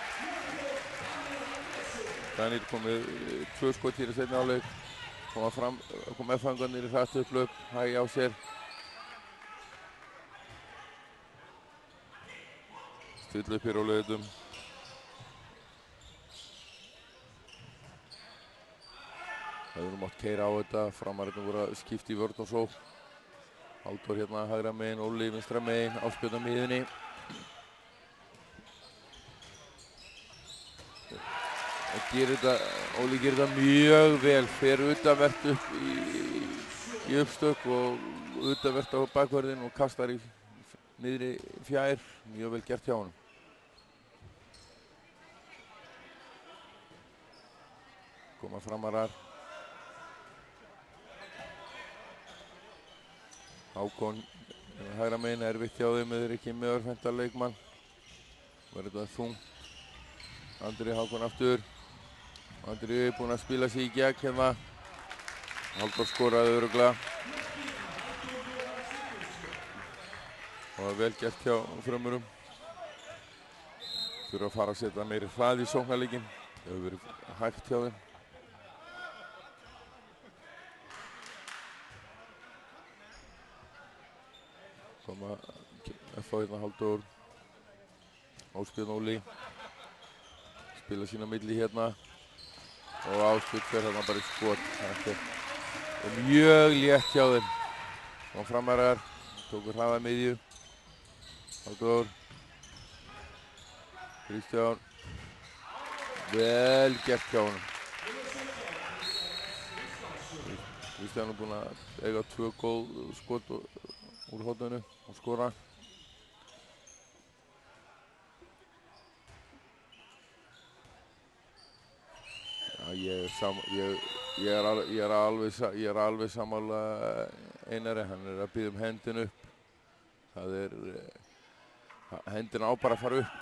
Daniel komið 2 skot hér í seinni hálfleik. Kom FH-ingarnir í hratt upplöp, hægja á sér. Stilla upp hér á leiðum. Það voru mátt keyra á þetta, framarinn voru að skipta í vörn og svo. Halldór hérna hægra megin, Óli vinstra megin, Áspjöld á miðjunni. Óli gerir þetta mjög vel, fer utanvert upp í uppstök og utanvert á bakvörðin og kastar í niðri fjær, mjög vel gert hjá honum. Koma framarar. Hákon hægra megin, erfitt hjá þeim, þeir ekki með örfænta leikmann. Verður þetta þungt. Andri Hákon aftur. Andri búinn að spila sig í gegn hérna. Halldór skoraði örugglega. Og það er vel gert hjá frömmurum. Þurfa að fara að setja meiri hrað í sóknarleikinn. Það hefur verið hægt hjá þeim. Koma FH hérna Halldór. Áspjöld Óli. Spila sína milli hérna. Og Áspjöld fer hérna bara í skot. Þetta er mjög létt hjá þeim. Og framarar tóku hraða miðju. Halldór. Kristján. Vel gert hjá honum. Kristján búinn að eiga 2 góð skot úr horninu og skora. Já, ég er alveg sammála Einari, hann er að biðja hendin upp. Það hendin á bara að fara upp.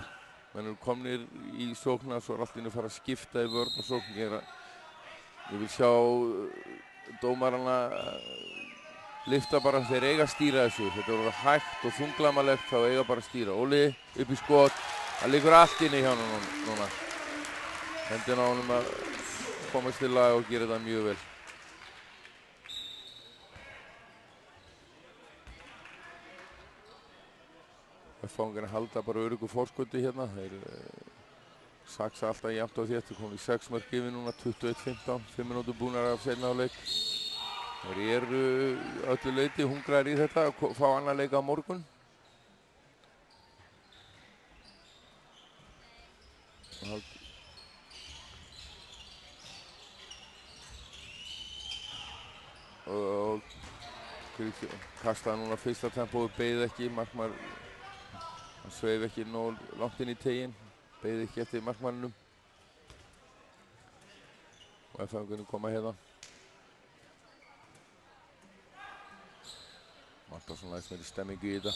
Menn eru komnir í sókna, svo er allt inni að fara að skipta í vörn og sókn. Ég vil sjá dómarana lyfta bara, þeir eiga að stýra þessu. Þetta voru hægt og þunglamalegt, þá eiga bara að stýra. Óli upp í skot, það liggur allt inni hjá hann núna. Hendin á honum að komast til lag og gera þetta mjög vel. Fangarnir halda bara öruggu fórskoti hérna. Þeir saksa alltaf jafnt á þétt. Þeir komið í 6 mörk yfir núna, 21-15, 5 minútur búnar af seinna hálfleik. Þeir eru öllu leyti hungraðir í þetta að fá annan leik á morgun. Og kastaði núna fyrsta tempói, beið ekki, markmaður hann sveif ekki nóg langt inn í teginn, beið ekki eftir markmanninum og FH-ingunni koma hérna. Vantar svona aðeins meiri stemmingu í þetta.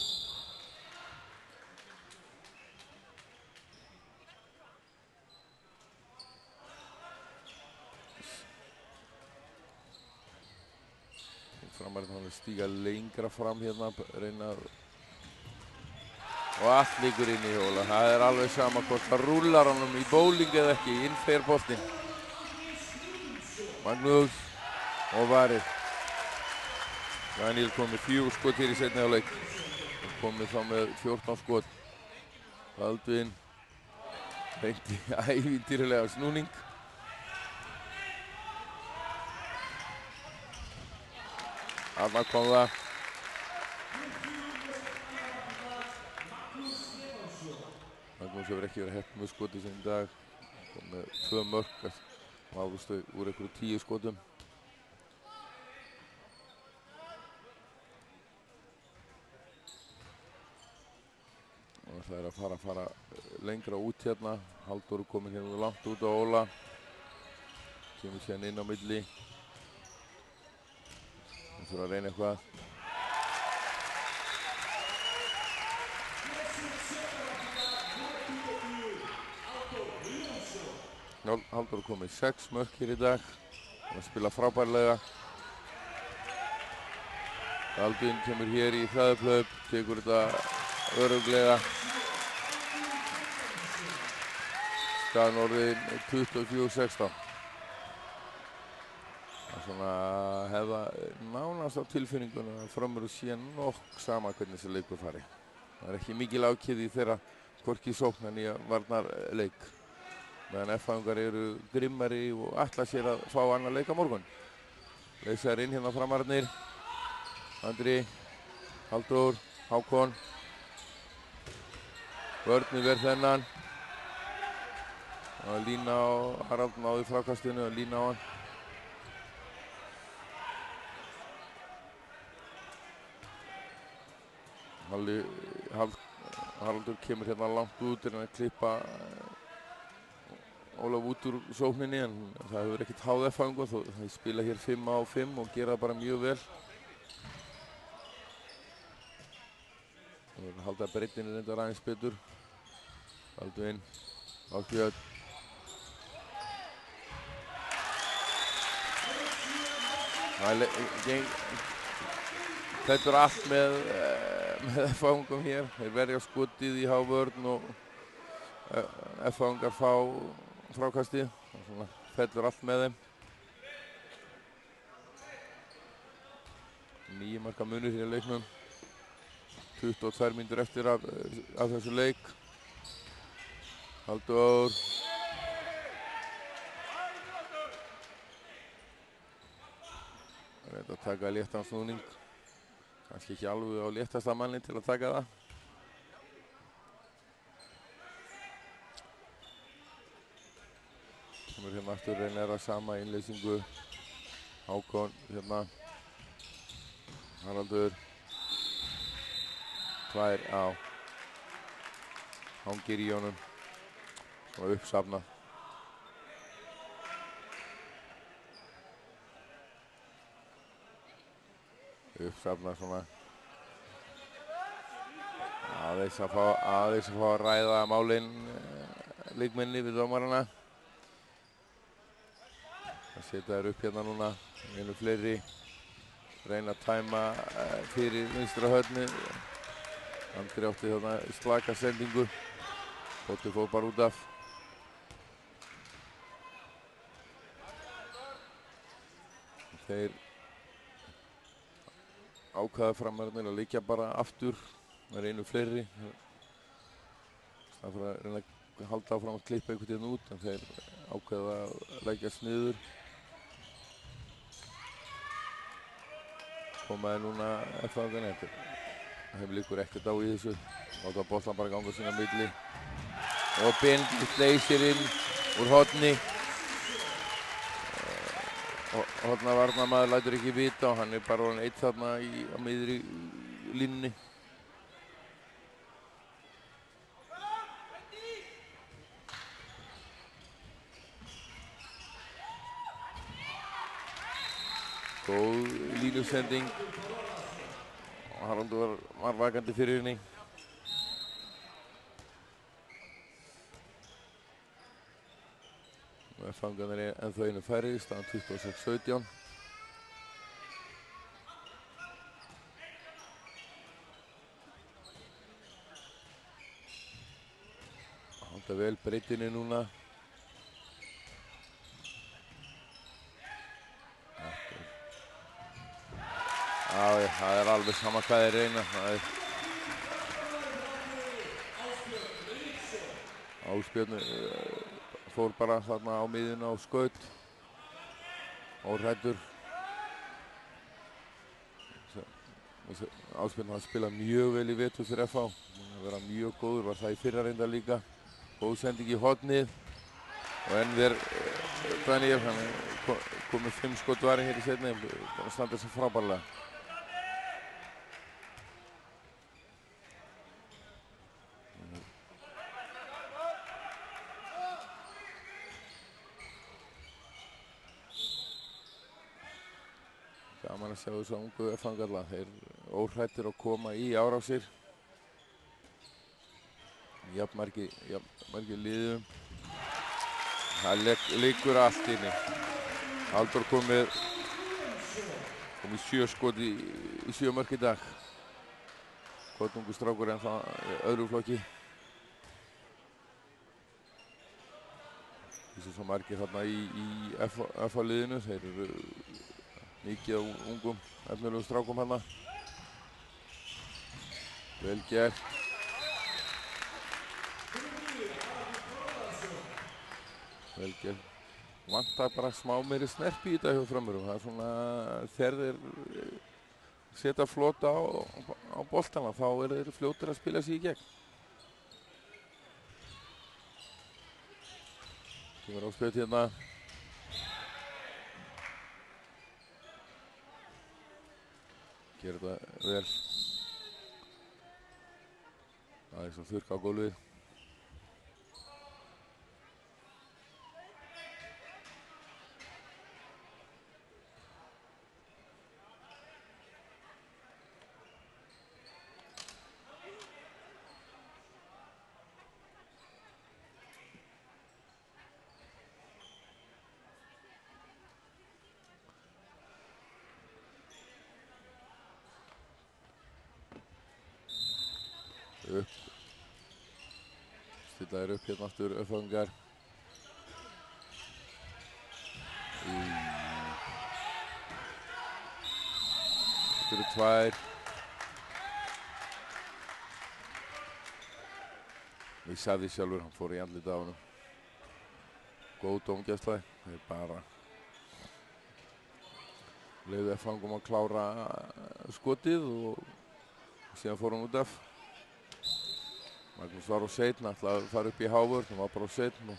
Framarinn hann stíga lengra fram hérna, reyna og allt liggur inn í Óla. Það er alveg sama hvort það rúllar honum í bowling eða ekki, inn fer boltinn. Magnús og varið. Daniel kom með 4 skot hér í seinni hálfleik. Komið þá með 14 skot. Baldvin reyndi ævintýralega snúning. Þarna kom það. Magnús hefur ekki verið heppinn með skoti sem í dag. Kom með 2 mörk. Máðust þau úr einhverju 10 skotum. Og það er að fara lengra út hérna. Halldór er kominn hérna langt út á Óla. Kemur síðan inn á milli. Það þurfa að reyna eitthvað. Halldór kom með 6 mörk hér í dag. Hann spila frábærlega. Baldvin kemur hér í hraðuplaup, tekur þetta örugglega. Staðan orðin 24-16. Það er svona hefða nánast á tilfinninguna að framur sé nokk sama hvernig þessi leikur fari. Það er ekki mikil ákveð í þeirra hvorki í sókn en í varnarleik. Meðan FH-ingar eru grimmari og ætla sér að fá annan leik á morgun. Leysaður inn hérna framararnir. Andri, Halldór, Hákon. Vörn yfir þennan. Og lína á Harald náði frákastinu og lína á hann. Haraldur kemur hérna langt út en að klippa Ólaf út úr sókninni en það hefur ekkert háð FH-ingu þó það spila hér 5-5 og gera það bara mjög vel. Það verður að halda breytinni reyndar aðeins betur. Baldvin, Ákbjörn. Þetta er allt með FH-ingum hér. Þeir verja skotið í hávörn og FH-ingar fá frákastið. Það fellur allt með þeim. 9 marka munur hér í leiknum. 22 mínútur eftir af þessu leik. Halldór. Það er að taka léttan snúning. Kannski ekki alveg á léttasta manni til að taka það. Kemur hérna aftur reynir að sama innleysingu. Hákon hérna. Haraldur. Tvær á. Hangir í honum. Og uppsafnað. Uppsafnað svona. Aðeins að fá að ræða málin leikmenni við dómarana. Það setja þær upp hérna núna. Einu fleiri. Reyna að tæma fyrir vinstra horni. Andri átti þarna slaka sendingu. Bolti fór bara út af. Þeir ákvaða framararnir að leikja bara aftur. Það einu fleiri. Það fyrir að reyna að halda áfram að klippa einhvern veginn út, en þeir ákvaða að leggjast niður. Komaði núna F-fangarnir eftir. Þeim liggur ekkert á í þessu. Láta boltan bara ganga sína milli. Og Benedikt leysir inn úr horni. Hornavarnarmaður lætur ekki vita og hann bara orðinn einn þarna á miðri línunni. Góð línusending. Haraldur var vakandi fyrir henni. Fangarnir ennþá einu færri, staðan 26-17. Halda vel breytinni núna. Það alveg sama hvað þeir reyna. Ásbjörn fór bara þarna á miðjuna og skaut. Óhræddur. Ásbjörn har spilað mjög vel í vetur fyrir FH. Hann har verið mjög góður, var það í fyrra reyndar líka. Góð sending í hornið. Og Enver Daniel, hann komið 5 skot varinn hér í seinni. Hann standa svo frábærlega. Gaman að sjá þessu ungu F-fangalla. Þeir óhrættir að koma í árásir. Jafnmargir liðum. Það liggur allt inni. Halldór komið 7 skot í 7 mörk í dag. Kotungu strákur en það öðru flokki. Þessu svo margir þarna í F-liðinu. Þeir eru mikið á ungum, efnilegum strákum hérna. Vel gert. Vel gert. Vantar bara smá meiri snerpi í þetta hjá Frömmurum. Það er svona, þegar þeir setja flota á boltana, þá eru þeir fljótir að spila sig í gegn. Það var áspjöld hérna. Gerir þetta vel. Aðeins að þurrka á gólfið. Upp. Stilla þér upp hérna aftur, F-fangar. Þetta eru 2. Ég sagði sjálfur, hann fór í andlitið á honum. Góð dómgæsla. Þeir bara leyfðu F-fangum að klára skotið og síðan fór hann út af. Magnús var á seinni, ætlaði að fara upp í hávörn, hann var bara á seinni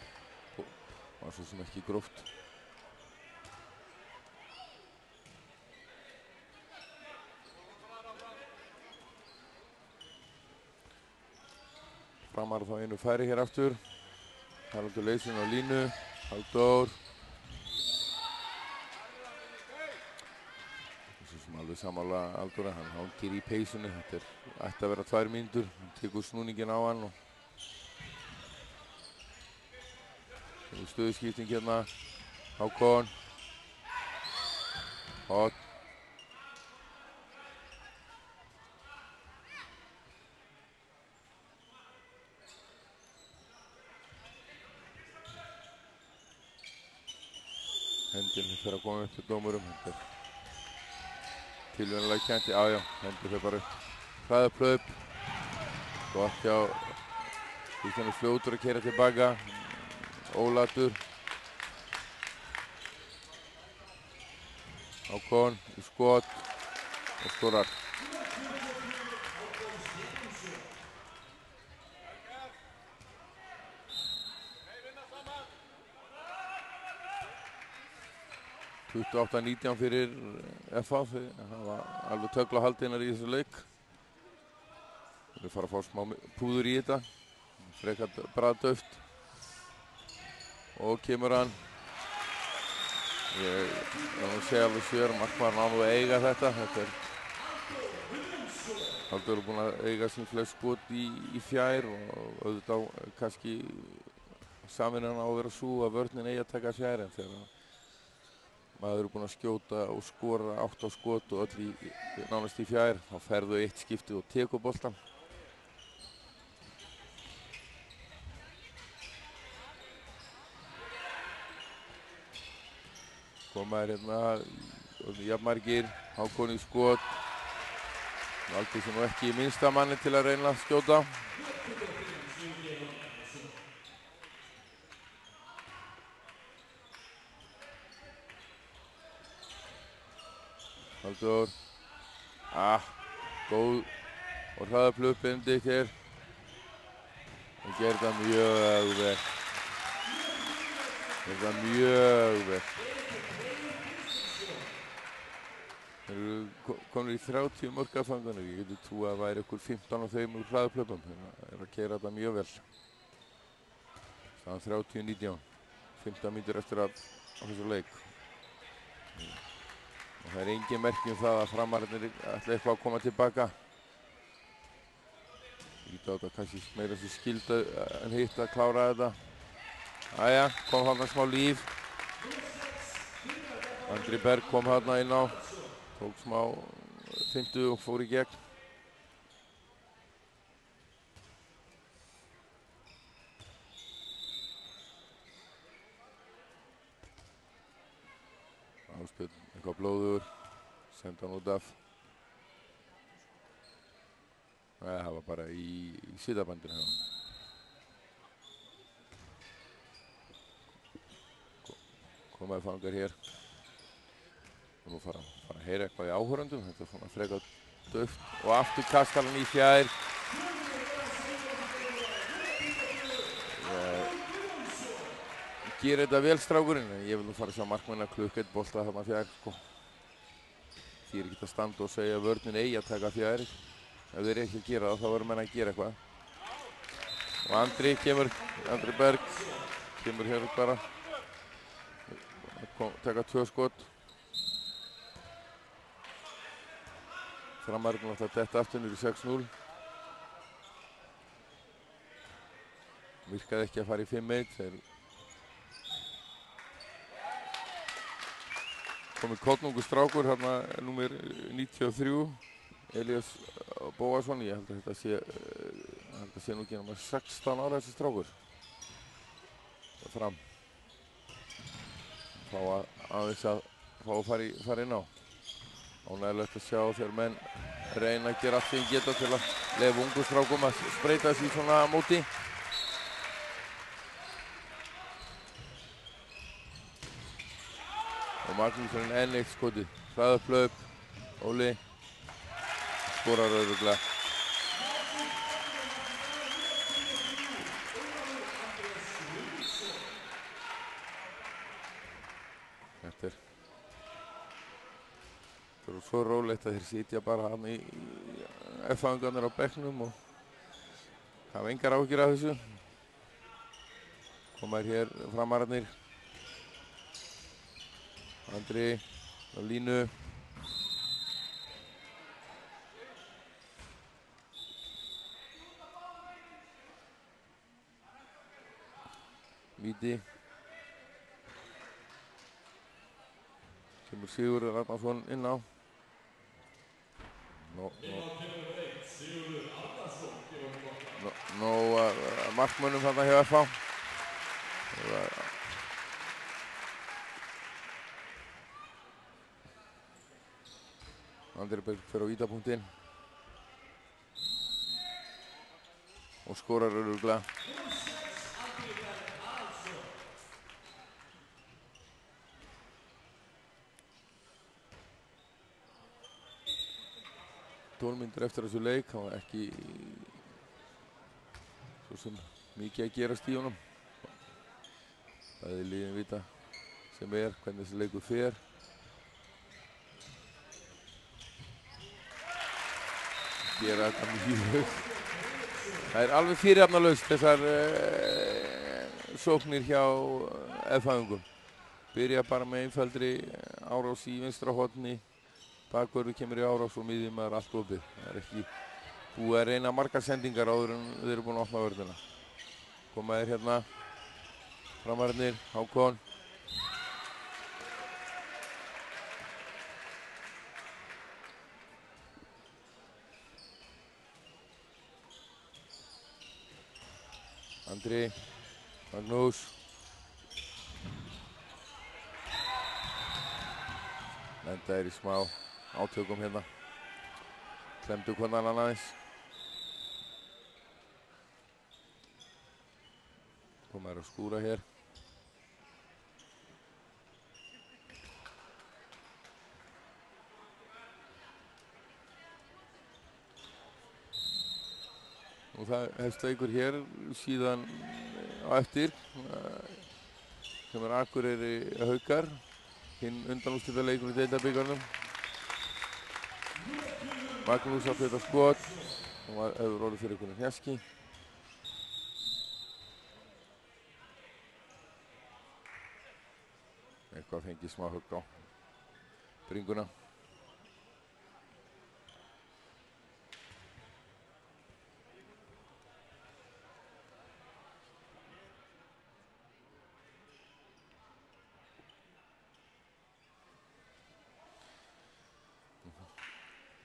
og var svo sem ekki gróft. Framar þá einu færi hér aftur. Haraldur Leifsson á línu. Halldór. Svo sem alveg sammála Halldóra, hann hangir í peysunni. Þetta ætti að vera 2 mínútur. Hann tekur snúningin á hann og stöðuskipting hérna. Hákon. Hot. Hendin fyrir að koma upp til dómurum. Þetta tilvænilega kjent. Já, hendur fyrir bara upp. Hraðaplöp. Gott hjá Kristján fljótur að keyra tilbaka. Ólatur. Hákon í skot og skorar. – 28-19 fyrir FH, það var alveg tögla haldinnar í þessu leik. Við fara að fá smá púður í þetta, frekar bragðdauft. Og kemur hann. Ég segja alveg sér, markmaðurinn á nú að eiga þetta. Halldór er búinn að eiga sín flest skot í fjær og auðvitað kannski samvinnan á að vera sú að vörnin eigi að taka fjær, en þegar maður er búinn að skjóta og skora 8 skot og öll nánast í fjær, þá ferðu eitt skipti og tekur boltan. Koma hérna jafnmargir, Hákon í skot. Valdi sem nú ekki í minnsta manni til að reyna að skjóta. Halldór. Góð og hraðaplöp Benedikt hér. Og gerði það mjög vel. Þeir eru komin í 30 mörkafanganir. Ég geti trú að það væri ykkur 15 af þeim úr hraðaplöpum. Þeir eru að keyra þetta mjög vel. Staðan 30-19. 15 mínútur eftir á þessu leik. Og það er engin merki um það að framararnir ætla eitthvað að koma tilbaka. Ég geti á þetta kannski meira sem skilda en hitt að klára þetta. Æja, kom þarna smá líf. Andri Berg kom þarna inn á. Tók smá fintu og fór í gegn. Áspjörn, eitthvað blóður. Senda hann út af. Nei, það var bara í sitabandinu. Komaði fangar hér. Og nú fara að heyra eitthvað í áhorfendum. Þetta er svona frekar döft. Og aftur kastar hann í fjær. Gerir þetta vel strákurinn. Ég vil nú fara að sjá markmenn að klukka eitt bolta þarna fjær. Því er ekki að standa og segja að vörnin eigi að taka fjær. Ef þeir ekki að gera það, þá verður menn að gera eitthvað. Og Andri Berg kemur hér bara. Taka 2 skot. Framarinn átti að detta aftur niður í 6-0. Virkaði ekki að fara í 5-1. Þeir komið kollnungur strákur, hérna númer 93. Elías Bóasson. Ég held að þetta sé nú ekki náttúrulega 16 ára þessi strákur. Fram. Fá að fara inn á. Ánægilegt að sjá þegar menn reyna að gera allt sem geta til að leyfa ungu strákum að spreyta sig svona á móti. Og Magnússon enn eitt skotið. Hraðaplöp, Óli skorar örugglega. Þetta er svo rólegt að þeir sitja bara hann í F-fangarnir á bekknum og hafa engar áhyggjur af þessu. Koma hér framararnir. Andri á línu. Víti. Kemur Sigurður Arnarsson inn á. Markmönnum þarna hjá FH. Andri Berg fer á vítapunktinn og skorar örugglega. Tólmyndir eftir þessu leik, hann var ekki svo sem mikið að gerast í honum. Bæði liðin vita sem hvernig þessi leikur fer. Gera þetta mjög. Það er alveg fyrirhafnarlaust þessar sóknir hjá FH-ingum. Byrja bara með einfaldri árás í vinstra horni. Bakvörður kemur í árás og miðjumaður allt opið. Það er ekki búið að reyna margar sendingar áður en þeir eru búin að opna vörðina. Koma þeir hérna, framararnir, Hákon. Andri, Magnús. Lenda í smá átökum hérna. Klemdu hvern annan aðeins. Koma að skúra hér. Og það hefst leikur hér síðan á eftir. Sem Akureyri Haukar. Hinn undanúrslitaleikur í deildarbikarnum. Magnús að þetta skot. Hann hefur orðið fyrir einhvern hnjaski. Eitthvað fengið smá högg á bringuna.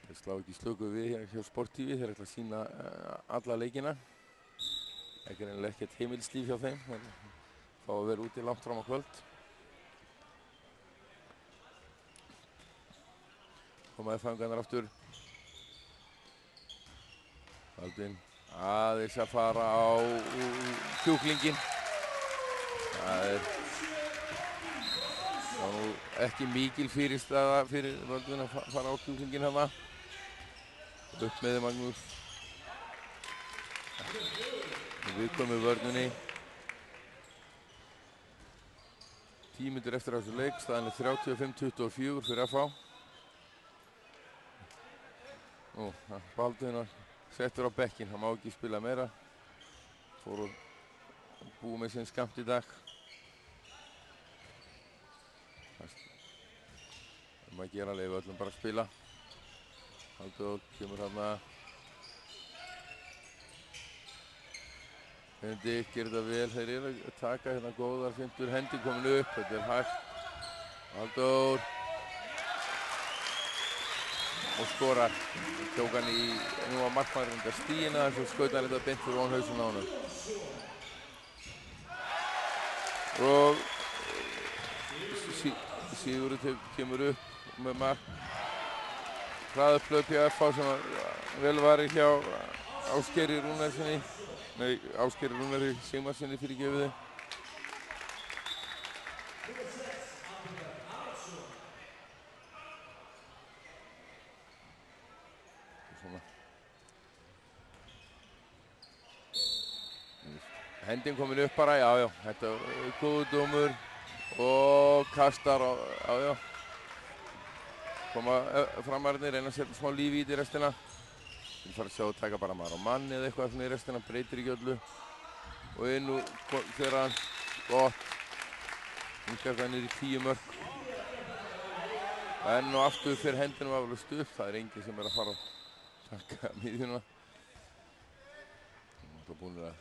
Þeir slá ekki slöku við hér hjá Sport-TV, þeir ætla að sýna alla leikina. Ekki reynilega ekkert heimilslíf hjá þeim, þeir fá að vera úti langt fram á kvöld. Komaði fangarnir aftur. Baldvin aðeins að fara á kjúklingin. Það er nú ekki mikil fyrirstaða fyrir Baldvin að fara á kjúklingin hérna. Upp með Magnús. Við komum vörninni. 10 mínútur eftir þessu leik, staðan er 35-24 fyrir FH. Baldvin settur á bekkinn, hann má ekki spila meira. Fór og búið með sinn skammt í dag. Það má gera leið, við öllum bara að spila. Halldór kemur hérna. Benedikt gerir þetta vel, þeir eru að taka hérna góðar fintur, hendi komin upp, þetta er hægt. Halldór. Og skorar. Tók hann í, nú var markmaðurinn undir stíina, svo skaut hann þetta beint fyrir ofan hausinn á honum. Og Sigurður kemur upp með mark. Hraðuplöp hjá FH sem vel var hjá Ásgeiri Rúnarssoni. Nei, Ásgeiri Rúnari Sigmarssyni fyrirgefið. Hendin komin upp bara, já, þetta er góður dómur og kastar á, Koma framarnir, reyna að setja smá lífi í restina. Við fara að sjá að taka bara maður á manni eða eitthvað svona í restina, breytir ekki öllu. Og inn og þegar hann, gott. Hingað það niður í 10 mörk. Enn og aftur fyrir hendunum aflust upp, það enginn sem að fara að taka miðjuna. Það er búin að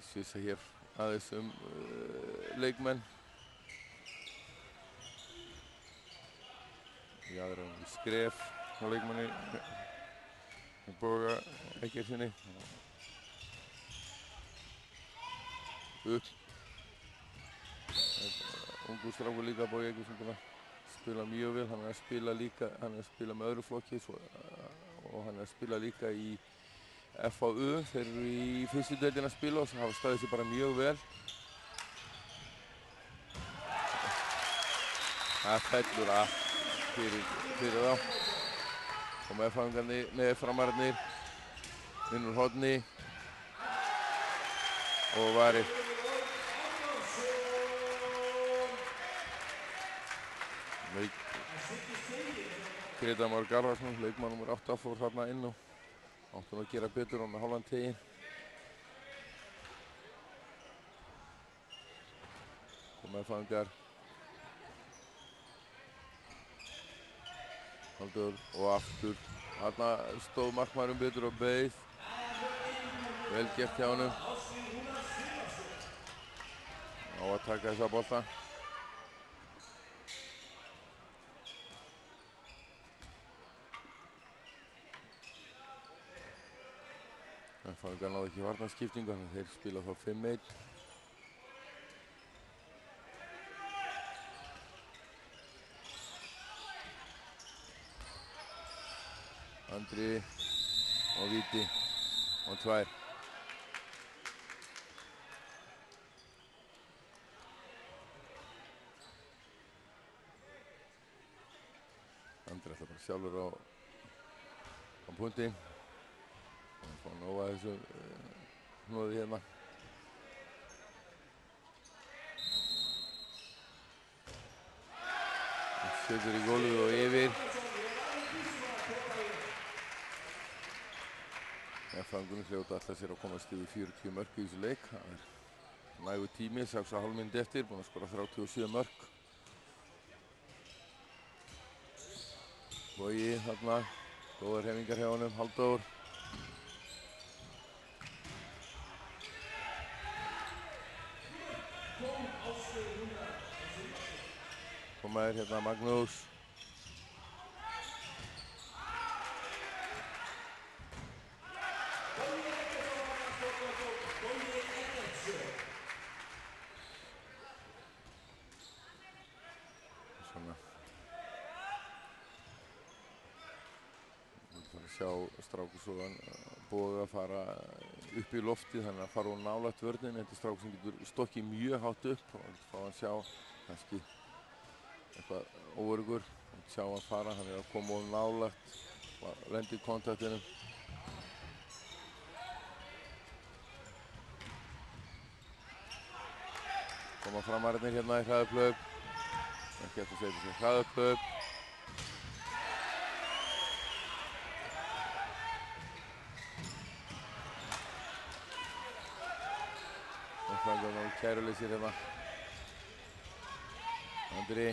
svissa hér aðeins leikmenn. Í aðra skref á leikmanni. Boga Ekkersinni. Upp. Ungur strákur líka Bogi Ekkersin búinn að spila mjög vel. Hann er að spila með öðru flokki og hann er að spila líka í FAU. Þeir eru í fyrstu deildinni að spila og hafa staðið sig bara mjög vel. Það fellur allt fyrir þá. Og með framararnir inn úr horni og varið. Grétar Már Garðarsson, leikmann nr. 8 fór þarna inn og átti að gera betur og með hálfan teginn. Og meðfangar Haldur og aftur. Þarna stóð markmaðurinn betur og beið. Vel gert hjá honum. Á að taka þessa bolta. Meðfangar náðu ekki varnarskiptingu, þannig að þeir spila þá 5-1. Andri og víti og 2. Andri ætlar bara sjálfur á punktinn. Hann fá nóg að þessu hnoði hérna. Hann setur í gólfið og yfir. Fangunum hljóta alltaf sér að komast yfir 40 mörk í þessu leik. Það er nægur tími, 6,5 mínútur eftir, búinn að skora 37 mörk. Bogi þarna, góðar hreyfingar hjá honum, Halldór. Komaður hérna Magnús. Sjá strákur svo Boga að fara upp í loftið, þannig að fara úr nálægt vörnin. Þetta er strákur sem getur stokkið mjög hátt upp og fá hann sjá kannski eitthvað óöruggur. Sjá hann fara, hann er að koma úr nálægt og lendi í kontaktinum. Koma framararnir hérna í hraðuplaup. Ekki eftir að setja sér hraðuplaup. Meðfangar og kæruleysir hérna. Andri.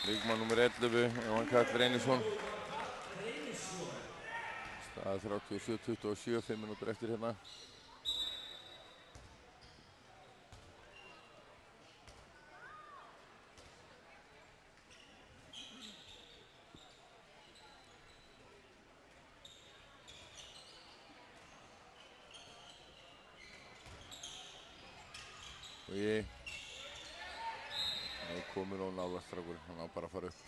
Leikmann nr. 11, Jóhann Karl Reynisson. Staða 37-27, 5 mínútur eftir hérna. Og ég komur á nálægt strákur, hann á bara að fara upp.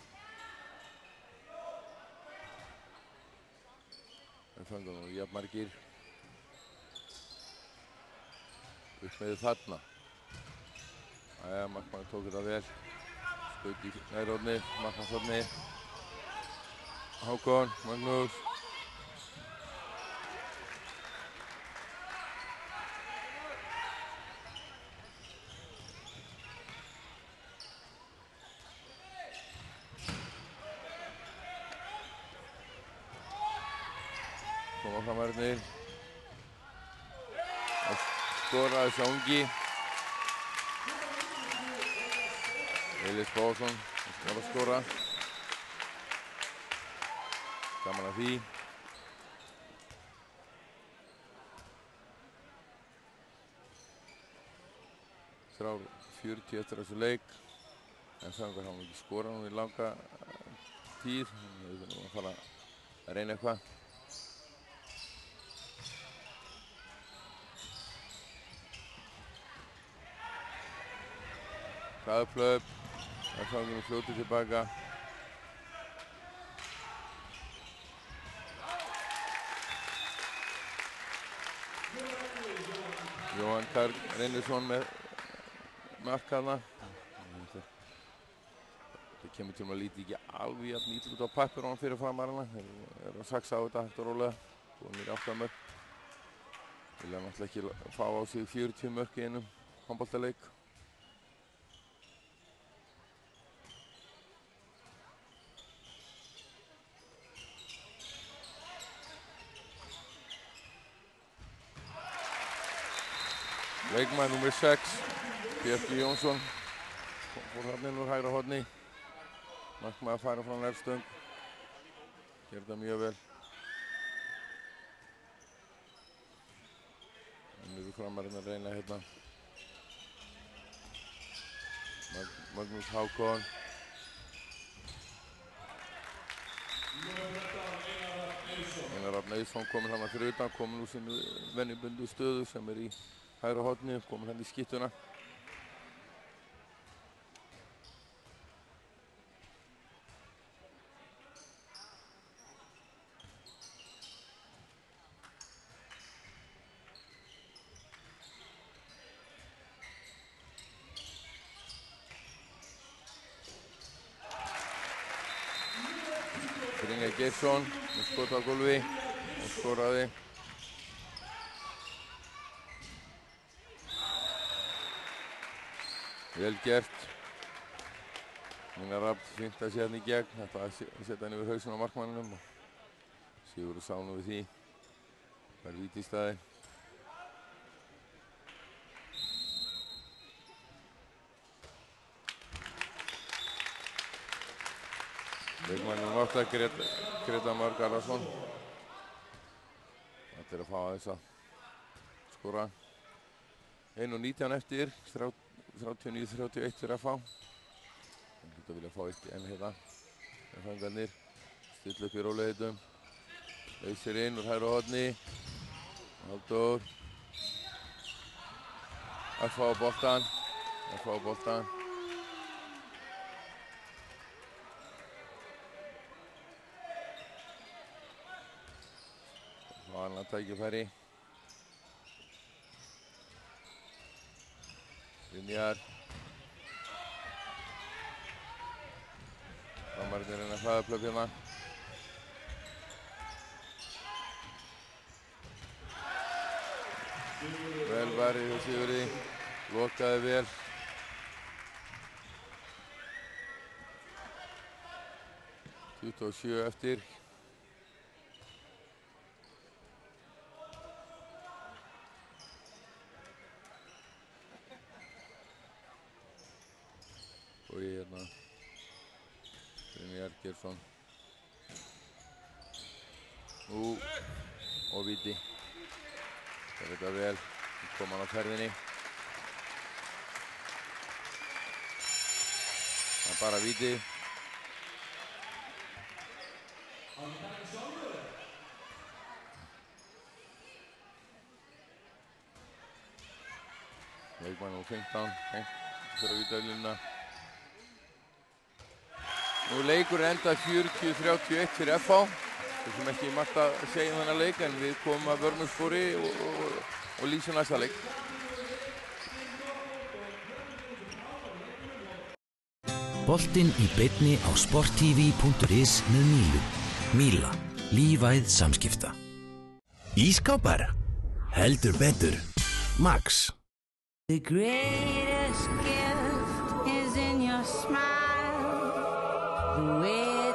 Það fengur nú jafnmargir. Upp með þarna. Æja, markmaður tók þetta vel. Skaut í nærhorni, markmannshorni. Hákon, Magnús. koma framarnir. Og skora þessi ungi. Elís Bóðsson var að skora. Gaman að því. Þrjár 40 eftir þessu leik. En þannig að hann ekki skora nú í langa tíð. Við þurfum að fara að reyna eitthvað. Hraðuplöp. Það fangum við fljótið tilbaka. Jóhann Karl Reynisson með markaðna. Það kemur til að líti ekki alveg jafn ítl út á pappir á hann fyrir framarana. Þeir eru að saksa á þetta hægt og rólega. Búinir í 8 mörk. Vilja náttúrulega ekki fá á sig 40 mörk í einum handboltaleik. Leikmaður númer 6, Björki Jónsson, fór þarna inn úr hægra horni. Markmaður færa frá nefstöng, gerði það mjög vel. En við erum framarinn að reyna hérna. Magnús Hákon. Einar Rafn Eiðsson kominn þarna fyrir utan, kominn úr sinni venjubundu stöðu sem í hægra horni, kominn hann í skyttuna. Brynjar Geirsson með skot á gólfi og skoraði. Vel gert. Einar Rafn fínt að sé hann í gegn. Þetta að setja hann yfir hausinn á markmanninum og Sigurður sá nú við því. Það er víti í staði. Leikmannum 8, Grétar Már Garðarsson. Þetta er að fá aðeins að skora. 1:19 eftir, 39-31 fyrir að fá. Það hluta vilja fá eitt enn hérna. Það fangarnir stilla upp í rólegheitum. Leysir inn úr hægra horni. Halldór. Að fá boltan. Annað tækifæri. Brynjar. Framarnir reyna hraðaplöp hérna. Vel varið hjá Sigurði. Lokaði vel. (27 eftir). Og ég hérna Brynjar Geirsson. Og víti. Það er þetta vel. Kom hann á ferðinni. Það er bara víti. Leikmann og 15. Fyrir vítaðluna. Nú leikur enda 40-31 fyrir FH. Það sem ekki margt að segja um þennan leik, en við komum að vörnumspori og lýsum næsta leik. Boltinn í beinni á sporttv.is með Mílu. Míla. Lífæð samskipta. Ískápar. Heldur betur. Max. The greatest gift is in your smile. The way